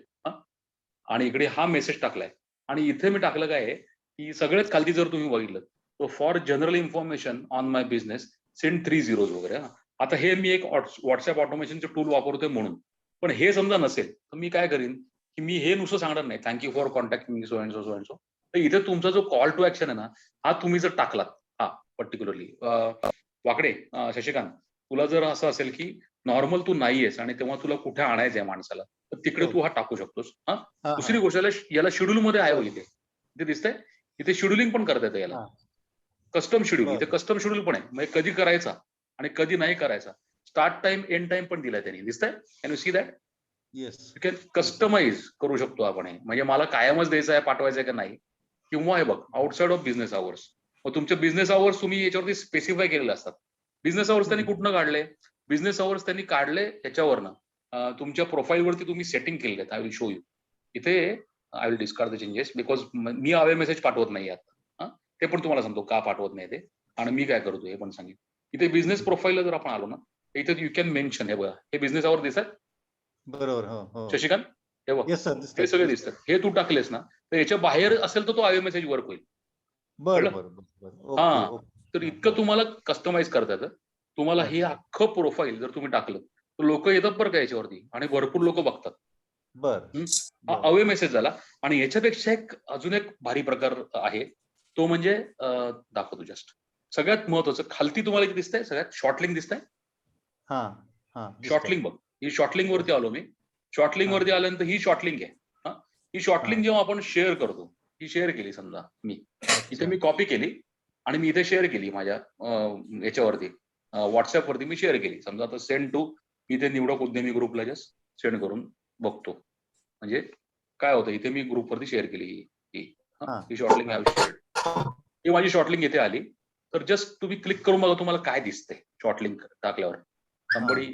आणि इकडे हा मेसेज टाकलाय आणि इथे मी टाकलं काय आहे की सगळ्यात खालती जर तुम्ही बघितलं तो for general information on my business send 3 zeros वगैरे. आता हे मी एक व्हॉट्सअप ऑटोमेशनचे टूल वापरतोय म्हणून. पण हे समजा नसेल तर मी काय करीन की मी हे नुसतं सांगणार नाही thank you for contact me so and so so and so. तर इथे तुमचा जो कॉल टू ऍक्शन आहे ना, हा तुम्ही जर टाकलात, हा पर्टिक्युलरली वाकडे शशिकांत, तुला जर असं असेल की नॉर्मल तू नाहीयेस आणि तेव्हा तुला कुठे आणायचंय माणसाला, तर तिकडे तू हा टाकू शकतोस. दुसरी गोष्ट याला शेड्यूल मध्ये आहे बघ, इथे दिसतंय, इथे शेड्युलिंग पण करता येतं याला. कस्टम शेड्यूल, इथे कस्टम शेड्यूल पण आहे, म्हणजे कधी करायचा आणि कधी नाही करायचा. स्टार्ट टाइम एंड टाइम पण दिलाय त्यांनी, दिसतंय. Can you see that? Yes. You can customise करू शकतो आपण हे. म्हणजे मला कायमच द्यायचं आहे, पाठवायचं आहे का नाही, किंवा हे बघ आउटसाइड ऑफ बिझनेस आवर्स. मग तुमचे बिझनेस आवर्स तुम्ही याच्यावरती स्पेसिफाय केलेले असतात. बिझनेस आवर्स त्यांनी कुठनं काढले? बिझनेस आवर्स त्यांनी काढले ह्याच्यावरनं तुमच्या प्रोफाईलवरती तुम्ही सेटिंग केलेले आहेत. I will show you. इथे I will discard the changes because मी अवे मेसेज पाठवत नाही आता. ते पण तुम्हाला सांगतो का पाठवत नाही ते आणि मी काय करतो हे पण सांगेन. इथे बिझनेस प्रोफाईलला जर आपण आलो ना, इथे यू कॅन मेन्शन, हे बघा हे बिझनेस आवर दिसतात बरोबर. हो शशिकांत, हे बघ येस सर, हे सगळे दिसतात. हे तू टाकलेस ना, तर याच्या बाहेर असेल तर तो अवे मेसेज वर्क होईल. हा, तर इतकं तुम्हाला कस्टमाइज करता येतं. तुम्हाला हे अख्खं प्रोफाईल जर तुम्ही टाकलं तर लोक येतात बरं का याच्यावरती आणि भरपूर लोक बघतात. हा अवे मेसेज झाला. आणि याच्यापेक्षा एक अजून एक भारी प्रकार आहे, तो म्हणजे दाखवतो जस्ट. सगळ्यात महत्वाचं खालती तुम्हाला किती दिसतंय, सगळ्यात शॉर्टलिंक दिसतंय. शॉर्टलिंक बघ, ही शॉर्टलिंक वरती आलो मी. शॉर्टलिंक वरती आल्यानंतर ही शॉर्टलिंक आहे. ही शॉर्टलिंक जेव्हा आपण शेअर करतो, ही शेअर केली समजा मी इथे, मी कॉपी केली आणि मी इथे शेअर केली माझ्या याच्यावरती व्हॉट्सअप वरती मी शेअर केली. समजा आता सेंड टू, इथे निवडक उद्यमी ग्रुपला जस्ट सेंड करून बघतो. म्हणजे काय होतं, इथे मी ग्रुपवरती शेअर केली ही शॉर्टलिंक. ही माझी शॉर्टलिंक इथे आली. तर जस्ट तुम्ही क्लिक करून बघा तुम्हाला काय दिसतंय शॉर्टलिंक टाकल्यावर. संबडी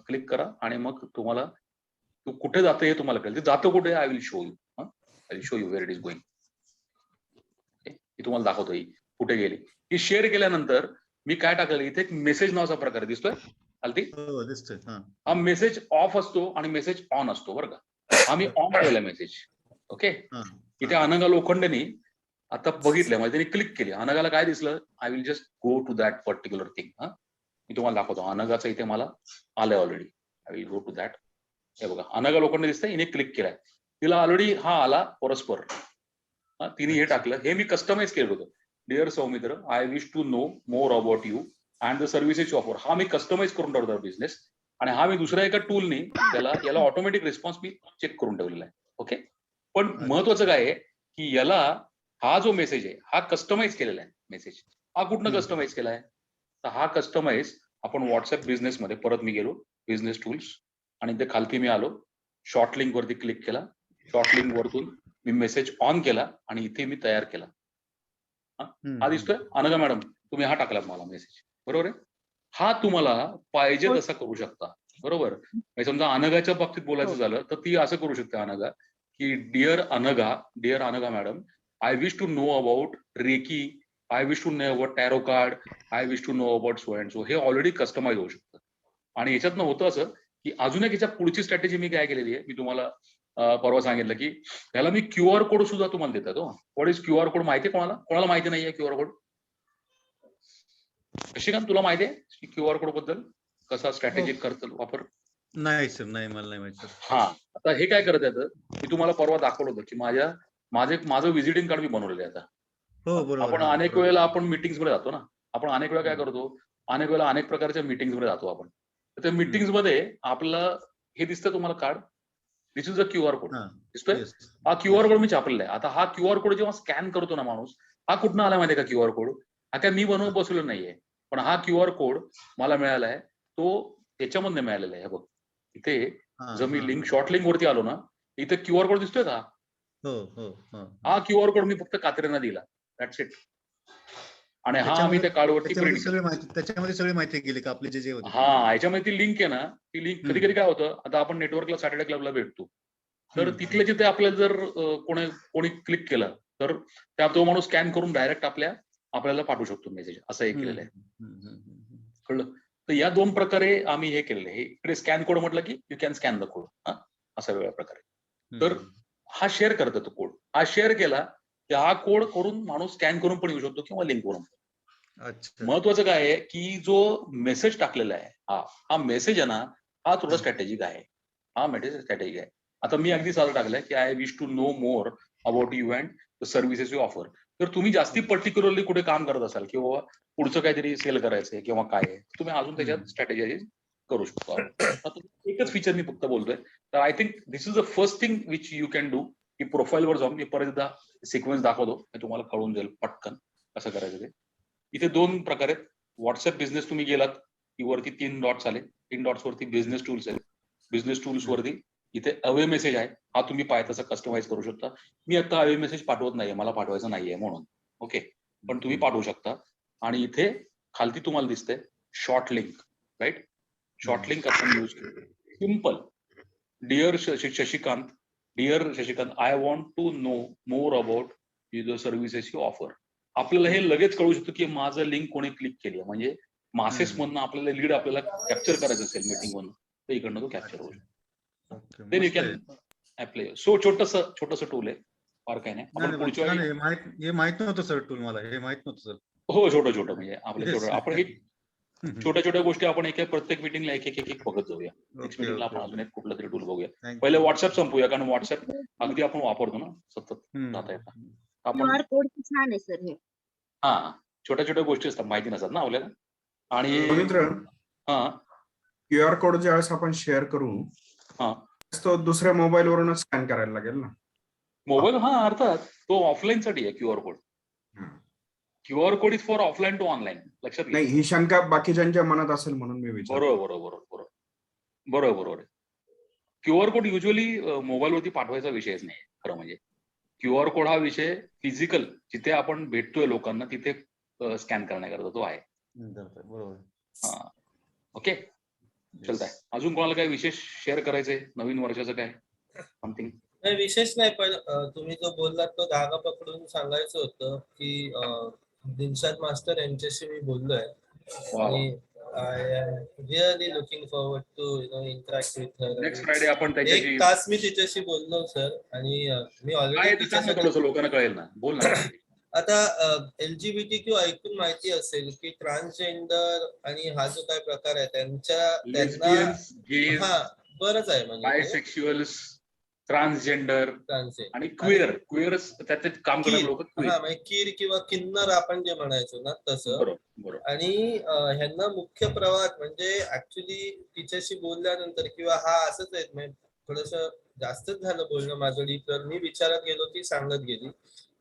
क्लिक करा आणि मग तुम्हाला तू कुठे जातं हे तुम्हाला कळेल. जातं कुठे, I will show you. I will show you where it is going. ही तुम्हाला दाखवतो ही कुठे गेली. ही शेअर केल्यानंतर मी काय टाकलेलं, इथे एक मेसेज नावाचा प्रकार दिसतोय खालती. हा मेसेज ऑफ असतो आणि मेसेज ऑन असतो बरं का. हा मी ऑन केला मेसेज. ओके, इथे अनंगा लोखंडेनी आता बघितलं, म्हणजे त्यांनी क्लिक केली. अनगाला काय दिसलं, I will just go to that particular thing. मी तुम्हाला दाखवतो. अनगाचं इथे मला आलंय already. I will go to that. हे बघा अनगा लोखंडे दिसतंय, हिने क्लिक केलाय. तिला ऑलरेडी हा आला परस्पर. तिने हे टाकलं, हे मी कस्टमाइज केलं होतं. Dear Saumitra, I wish to know more about you and the services you offer. हा मी कस्टमाइज करून ठेवतो बिझनेस. आणि हा मी दुसऱ्या एका टूलनी याला ऑटोमॅटिक रिस्पॉन्स मी चेक करून ठेवलेला आहे. ओके, पण महत्वाचं काय आहे की याला हा जो मेसेज आहे हा कस्टमाइज केलेला आहे मेसेज. हा कुठनं कस्टमाइज केलाय, तर हा कस्टमाइज आपण व्हॉट्सअप बिझनेस मध्ये परत मी गेलो, बिझनेस टूल्स, आणि ते खालती मी आलो, शॉर्ट लिंक वरती क्लिक केला. शॉर्ट लिंक वरतून मी मेसेज ऑन केला आणि इथे मी तयार केला. हा दिसतोय अनघा मॅडम, तुम्ही हा टाकला मला मेसेज, बरोबर आहे. हा तुम्हाला पाहिजे तसा करू शकता, बरोबर. समजा अनघाच्या बाबतीत बोलायचं झालं तर ती असं करू शकते अनघा की dear Anagha madam, I wish to know about reiki, I wish to know about tarot card, I wish to know about so and so. हे ऑलरेडी कस्टमाइज होऊ शकतं. आणि याच्यातनं होतं असं की अजून एक याच्या पुढची स्ट्रॅटेजी मी काय केलेली आहे, मी तुम्हाला परवा सांगितलं की त्याला मी QR कोड सुद्धा तुम्हाला देतात. व्हॉट इज QR कोड माहिती आहे कोणाला माहिती नाहीये QR कोड? श्रीकांत, तुला माहिती आहे QR कोड बद्दल कसा स्ट्रॅटेजिक करतो वापर? नाही सर, नाही, मला नाही माहिती. हा, आता हे काय करत येतं, मी तुम्हाला परवा दाखवलं होतं की माझं व्हिजिटिंग कार्ड मी बनवलेलं आहे आता. हो, बरोबर. आपण अनेक वेळेला आपण मीटिंग्स मध्ये जातो ना, आपण अनेक वेळा काय करतो, अनेक वेळेला अनेक प्रकारच्या मीटिंग्स मध्ये जातो आपण. तर त्या मीटिंग्स मध्ये आपलं हे दिसतं तुम्हाला card, this is a QR code दिसतोय. हा QR कोड मी छापलेला आहे. आता हा QR कोड जेव्हा स्कॅन करतो ना माणूस, हा कुठनं आला माहितीये का QR कोड? हा काय मी बनवून बसवलेला नाहीये, पण हा QR कोड मला मिळाला आहे, तो त्याच्यामधनं मिळालेला आहे. बघ इथे जर मी लिंक शॉर्ट लिंक वरती आलो ना, इथे QR कोड दिसतोय का? हा QR कोड मी फक्त कात्र्यांना दिला, दॅट्स इट. आणि हा आम्ही त्या कार्डवरती प्रिंट त्याच्यामध्ये सगळी माहिती गेली का आपली जे होते? हा, याच्यामध्ये ती लिंक आहे ना, ती लिंक कधी कधी काय होतं, आता आपण नेटवर्कला सॅटर्डे क्लबला भेटतो, तर तिथले जिथे आपल्याला जर कोणी क्लिक केलं तर तो माणूस स्कॅन करून डायरेक्ट आपल्याला पाठवू शकतो मेसेज, असं हे केलेलं आहे. कळलं? तर या 2 प्रकारे आम्ही हे केलेलं आहे. इकडे स्कॅन कोड म्हटलं की you can scan the code, असा वेगळ्या प्रकारे. तर हा शेअर करतो तो कोड, हा शेअर केला की हा कोड करून माणूस स्कॅन करून पण येऊ शकतो किंवा लिंक वरून. महत्वाचं काय आहे की जो मेसेज टाकलेला आहे हा मेसेज आहे ना, हा थोडा स्ट्रॅटेजिक आहे. हा मेसेज स्ट्रॅटेजिक आहे. आता मी अगदी साधं टाकलंय की I wish to know more about you and the services you offer. तर तुम्ही जास्ती पर्टिक्युलरली कुठे काम करत असाल किंवा पुढचं काहीतरी सेल करायचंय किंवा काय आहे, तुम्ही अजून त्याच्यात स्ट्रॅटेजाइज करू शकतो. आता एकच फीचर मी फक्त बोलतोय. तर I think this is the first thing which you can do, की प्रोफाईलवर जाऊन मी परत एकदा सिक्वेन्स दाखवतो, तुम्हाला कळून जाईल पटकन कसं करायचं ते. इथे 2 प्रकार आहेत. व्हॉट्सअप बिझनेस तुम्ही गेलात की वरती 3 डॉट्स आले, 3 डॉट्स वरती बिझनेस टूल्स आहेत. बिझनेस टूल्स वरती इथे अवे मेसेज आहे, हा तुम्ही पाहिजे तसं कस्टमाइज करू शकता. मी आता अवे मेसेज पाठवत नाहीये, मला पाठवायचं नाहीये म्हणून, ओके, पण तुम्ही पाठवू शकता. आणि इथे खालती तुम्हाला दिसते short link, right? Short link आपण यूज केली. Simple, dear Shashikant, I want to know more about the services you offer. आपल्याला हे लगेच कळू शकतं की माझं लिंक कोणी क्लिक केली आहे. म्हणजे मासेस मधनं आपल्याला लीड आपल्याला कॅप्चर करायचं असेल मीटिंग मधून, तर इकडनं तो कॅप्चर होऊ शकतो. Then you can apply. So छोटस टूल आहे, फार काही नाही. आपण पुढच्या हे माहित नव्हतं सर, टूल मला हे माहित नव्हतं सर. हो, छोटं म्हणजे आपलं आपण हे छोट्या गोष्टी आपण प्रत्येक मिटिंगला एक बघत जाऊया. नेक्स्ट मिटिंगला आपण अजून एक कुठला तरी टूल बघूया. पहिले व्हॉट्सअप संपूया, कारण व्हॉट्सअप अगदी आपण वापरतो ना सतत जाता येता. QR कोड छान आहे सर हे. हा, छोट्या गोष्टी असतात, माहिती नसतात ना आपल्याला. आणि QR कोड ज्यावेळेस आपण शेअर करू तो दुसऱ्या मोबाईल वरूनच स्कॅन करायला लागेल ना? मोबाईल, अर्थात तो ऑफलाईन साठी आहे QR code. QR code is for offline to online. लक्षात घ्या. नाही, ही शंका बाकीच्यांच्या मनात असेल म्हणून मी विचारतो. बरोबर. QR कोड युजली मोबाईलवरती पाठवायचा विषयच नाही खरं म्हणजे. QR कोड हा विषय फिजिकल जिथे आपण भेटतोय लोकांना तिथे स्कॅन करण्याकरता तो आहे. ओके, चलताय. अजून कोणाला काही विशेष शेअर करायचंय नवीन वर्षाचं काय समथिंग? नाही, विशेष नाही, पण तुम्ही जो बोललात तो धागा पकडून सांगायचं होतं की दिलशाद मास्टर यांच्याशी मी बोललोय आणि I am really looking forward to interact with her. Next Friday आपण त्याच्याशी 1 तास मी तिच्याशी बोललो सर, आणि मी ऑलरेडी थोडंसं लोकांना कळेल ना, बोल ना. आता LGBTQ ऐकून माहिती असेल की ट्रान्सजेंडर आणि हा जो काय प्रकार आहे त्यांना बरंच आहे, म्हणजे बायसेक्शुअल्स, ट्रान्सजेंडर आणि क्वेअर त्यात काम करणारे लोक. म्हणजे कीर किंवा किन्नर आपण जे म्हणायचो ना तसं. आणि ह्यांना मुख्य प्रवाहात म्हणजे ऍक्च्युली तिच्याशी बोलल्यानंतर किंवा असंच आहे, म्हणजे थोडस जास्तच झालं बोलणं माझं डीप, तर मी विचारत गेलो ती सांगत गेली.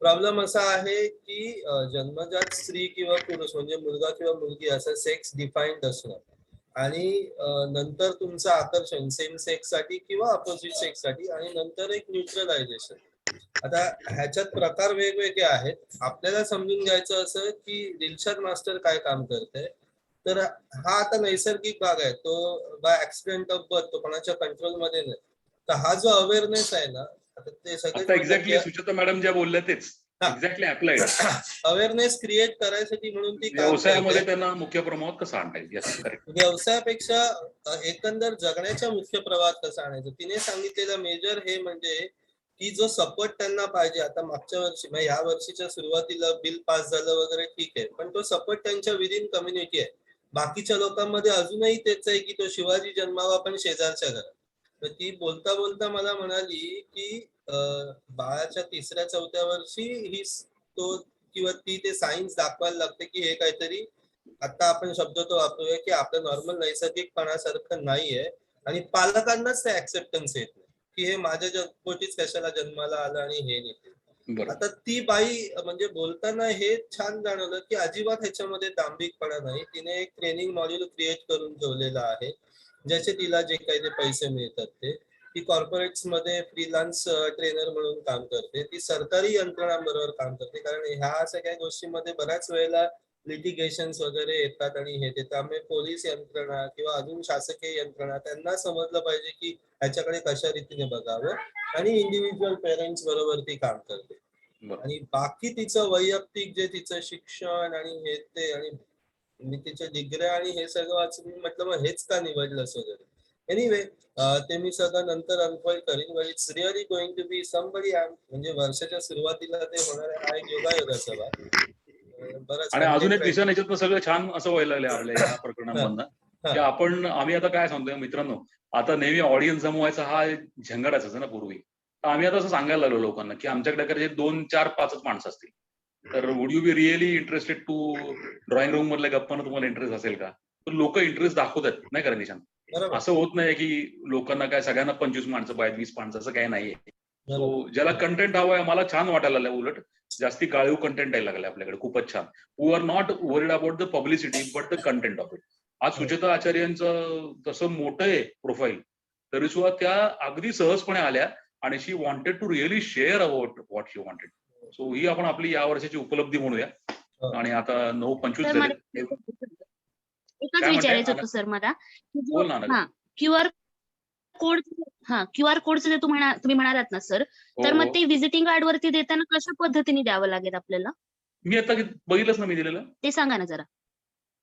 प्रॉब्लेम असा आहे की जन्मजात स्त्री किंवा पुरुष म्हणजे मुलगा किंवा मुलगी असं सेक्स डिफाईन्ड असणं आणि नंतर तुमचं आकर्षण सेम सेक्स साठी किंवा अपोजिट सेक्स साठी आणि नंतर एक न्यूट्रलायझेशन. आता ह्याच्यात प्रकार वेगवेगळे आहेत. आपल्याला समजून घ्यायचं असं की दिलशाद मास्टर काय काम करते, तर हा आता नैसर्गिक भाग आहे, तो बाय ऍक्सिडेंट ऑफ बर्थ, तो कोणाच्या कंट्रोलमध्ये नाही. तर हा जो अवेअरनेस आहे ना, आता ते सगळे एक्झॅक्टली सुचेता मॅडम ज्या बोलल्या तेच एक्झॅक्टली अप्लाइड. अवेअरनेस क्रिएट करायसाठी म्हणून ती व्यवसायामध्ये त्यांना मुख्य प्रवाहात कसं आणता येईल, व्यवसायापेक्षा एकंदर जगण्याच्या मुख्य प्रवाहात कसं आणायचं. तिने सांगितलेलं मेजर हे म्हणजे की जो सपोर्ट त्यांना पाहिजे. आता मागच्या वर्षी म्हणजे या वर्षीच्या सुरुवातीला बिल पास झालं वगैरे ठीक आहे, पण तो सपोर्ट त्यांच्या विदिन कम्युनिटी आहे. बाकीच्या लोकांमध्ये अजूनही तेच आहे की तो शिवाजी जन्मावा पण शेजारच्या घरात. तर ती बोलता बोलता मला म्हणाली की बाळाच्या 3ऱ्या-4थ्या वर्षी ही तो किंवा ती ते सायन्स दाखवायला लागते की हे काहीतरी आता आपण शब्द तो वापरूया की आपलं नॉर्मल नैसर्गिकपणासारखं नाहीये, आणि पालकांनाच ते ऍक्सेप्टन्स येत नाही की हे माझ्या पोटीच कशाला जन्माला आलं आणि हे नाही. आता ती बाई म्हणजे बोलताना हे छान जाणवलं की अजिबात ह्याच्यामध्ये दांभिकपणा नाही. तिने एक ट्रेनिंग मॉड्यूल क्रिएट करून ठेवलेलं आहे ज्याचे तिला जे काही ते पैसे मिळतात ते, ती कॉर्पोरेट्स मध्ये फ्रीलान्स ट्रेनर म्हणून काम करते. ती सरकारी यंत्रणांबरोबर काम करते, कारण ह्या सगळ्या गोष्टींमध्ये बऱ्याच वेळेला लिटिगेशन्स वगैरे येतात आणि हे त्यामुळे पोलीस यंत्रणा किंवा अजून शासकीय यंत्रणा त्यांना समजलं पाहिजे की ह्याच्याकडे कशा रीतीने बघावं, आणि इंडिव्हिज्युअल पेरेंट्स बरोबर ती काम करते. आणि बाकी तिचं वैयक्तिक जे तिचं शिक्षण आणि हे ते आणि मी तिच्या डिग्र्या आणि हे सगळं वाचून म्हटलं मग हेच का निवडलंस वगैरे. एनिवे ते मी सगळं नंतर अनफोल्ड करीन. But it's really going to be somebody. म्हणजे वर्षाच्या सुरुवातीला ते होणार आहे, हा एक योगायोग असावा. बरंच आणि अजून एक content दिशा याच्यात सगळं छान असं व्हायला लागलं आपल्या या प्रकरणांमधनं की आम्ही आता काय सांगतोय मित्रांनो, आता नेहमी ऑडियन्स जमवायचा हा झंगाट असायचा ना पूर्वी. तर आम्ही आता असं सांगायला लागलो लोकांना की आमच्याकडे करायचे 2, 4, 5च माणसं असतील, तर would you be really interested to drawing room मधल्या गप्पांना तुम्हाला इंटरेस्ट असेल का? तर लोक इंटरेस्ट दाखवतात नाही का निशांत? असं होत नाही की लोकांना काय सगळ्यांना 25 माणसं पाहिजे, 20 माणसं, असं काही नाहीये. सो ज्याला कंटेंट हवंय, मला छान वाटायला लागलं, उलट जास्ती गाळीव कंटेंट यायला लागले आपल्याकडे, खूपच छान. We are not worried about the publicity but the content of it. आज सुचेता आचार्यांचं तसं मोठं आहे प्रोफाईल, तरी सुद्धा त्या अगदी सहजपणे आल्या आणि she wanted to really share about what she wanted. So ही आपण आपली या वर्षाची उपलब्धी म्हणूया. आणि आता 9:25 झाले. एकच विचारायचं होतं सर मला, बोल ना. क्यूआर कोडचं जे तुम्ही म्हणालात ना सर, तर मग ते व्हिजिटिंग कार्ड वरती देताना कशा पद्धतीने द्यावं लागेल आपल्याला? मी आता बघितलंच ना मी दिलेलं, ते सांगा ना जरा.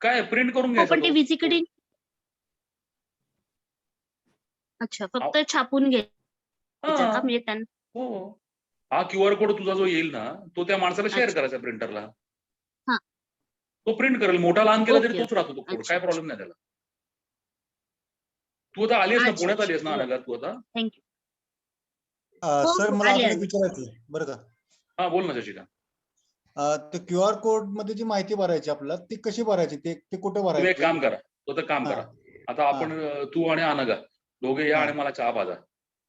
काय प्रिंट करून घ्यायचं पण ते व्हिजिटिंग, अच्छा, फक्त छापून घ्यायचं का म्हणजे त्यांना? हो, हा क्यूआर कोड तुझा जो येईल ना, तो त्या माणसाला शेअर करायचा प्रिंटरला. तो प्रिंट करेल, मोठा लहान केला तरी तोच राहतो तो कोड, काय प्रॉब्लेम नाही त्याला. तू आता आलीस ना, पुण्यात आलीस ना अनघा तू आता? थँक्यू. सर मला अजून विचारायचं बरं का? हा बोल ना शशिकांत. ते क्यूआर कोड मध्ये जी माहिती भरायची आपल्याला, ती कशी भरायची, ते कुठे तुम्ही भरायची? एक काम करा, तो तर काम करा. आता आपण तू आणि अनघा दोघे या आणि मला चहा पाजा.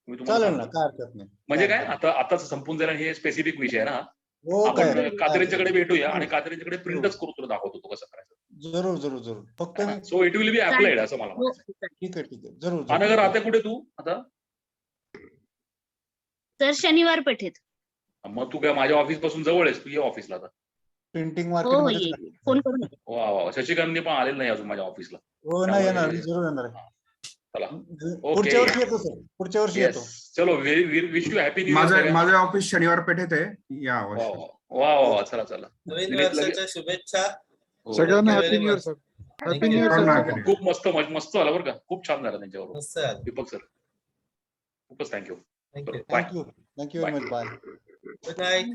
मी तुम्हाला चालेल ना, सांगतो. काय हरकत नाही. म्हणजे काय, आताच संपून जाईल, हे स्पेसिफिक विषय आहे ना. हो, आपण कात्रेंच्याकडे भेटूया आणि कात्रेंच्याकडे प्रिंटच करून तुला दाखवतो तो कसं करायचं. जरूर जरूर जरूर. फक्त so it will be applied असं मला म्हणायचं. ठीक आहे जरूर. अनघा राहते कुठे तू आता? तर शनिवार पेठेत. मग तू काय माझ्या ऑफिस पासून जवळ आहेस, तू ये ऑफिसला आता. प्रिंटिंग हो मार्केट हो मध्ये. येईल, फोन करून. वा वा, शशिकांतने पण आलेलं नाही अजून माझ्या ऑफिसला. हो नाही येणार, मी जरूर येणार आहे. चला, पुढच्या वर्षी येतो सर, पुढच्या वर्षी येतो. चलो, wish you happy new year. माझं ऑफिस शनिवार पेठेत आहे, या वा वा, चला चला. नवीन वर्षाच्या शुभेच्छा सगळ्यांना. Happy new year sir. Happy new year. खूप मस्त मस्त झालं बरं का, खूप छान झालं त्यांच्यावर. मस्त झालं. दीपक सर खूपच thank you. Thank you. Thank you very much. Bye. Good night.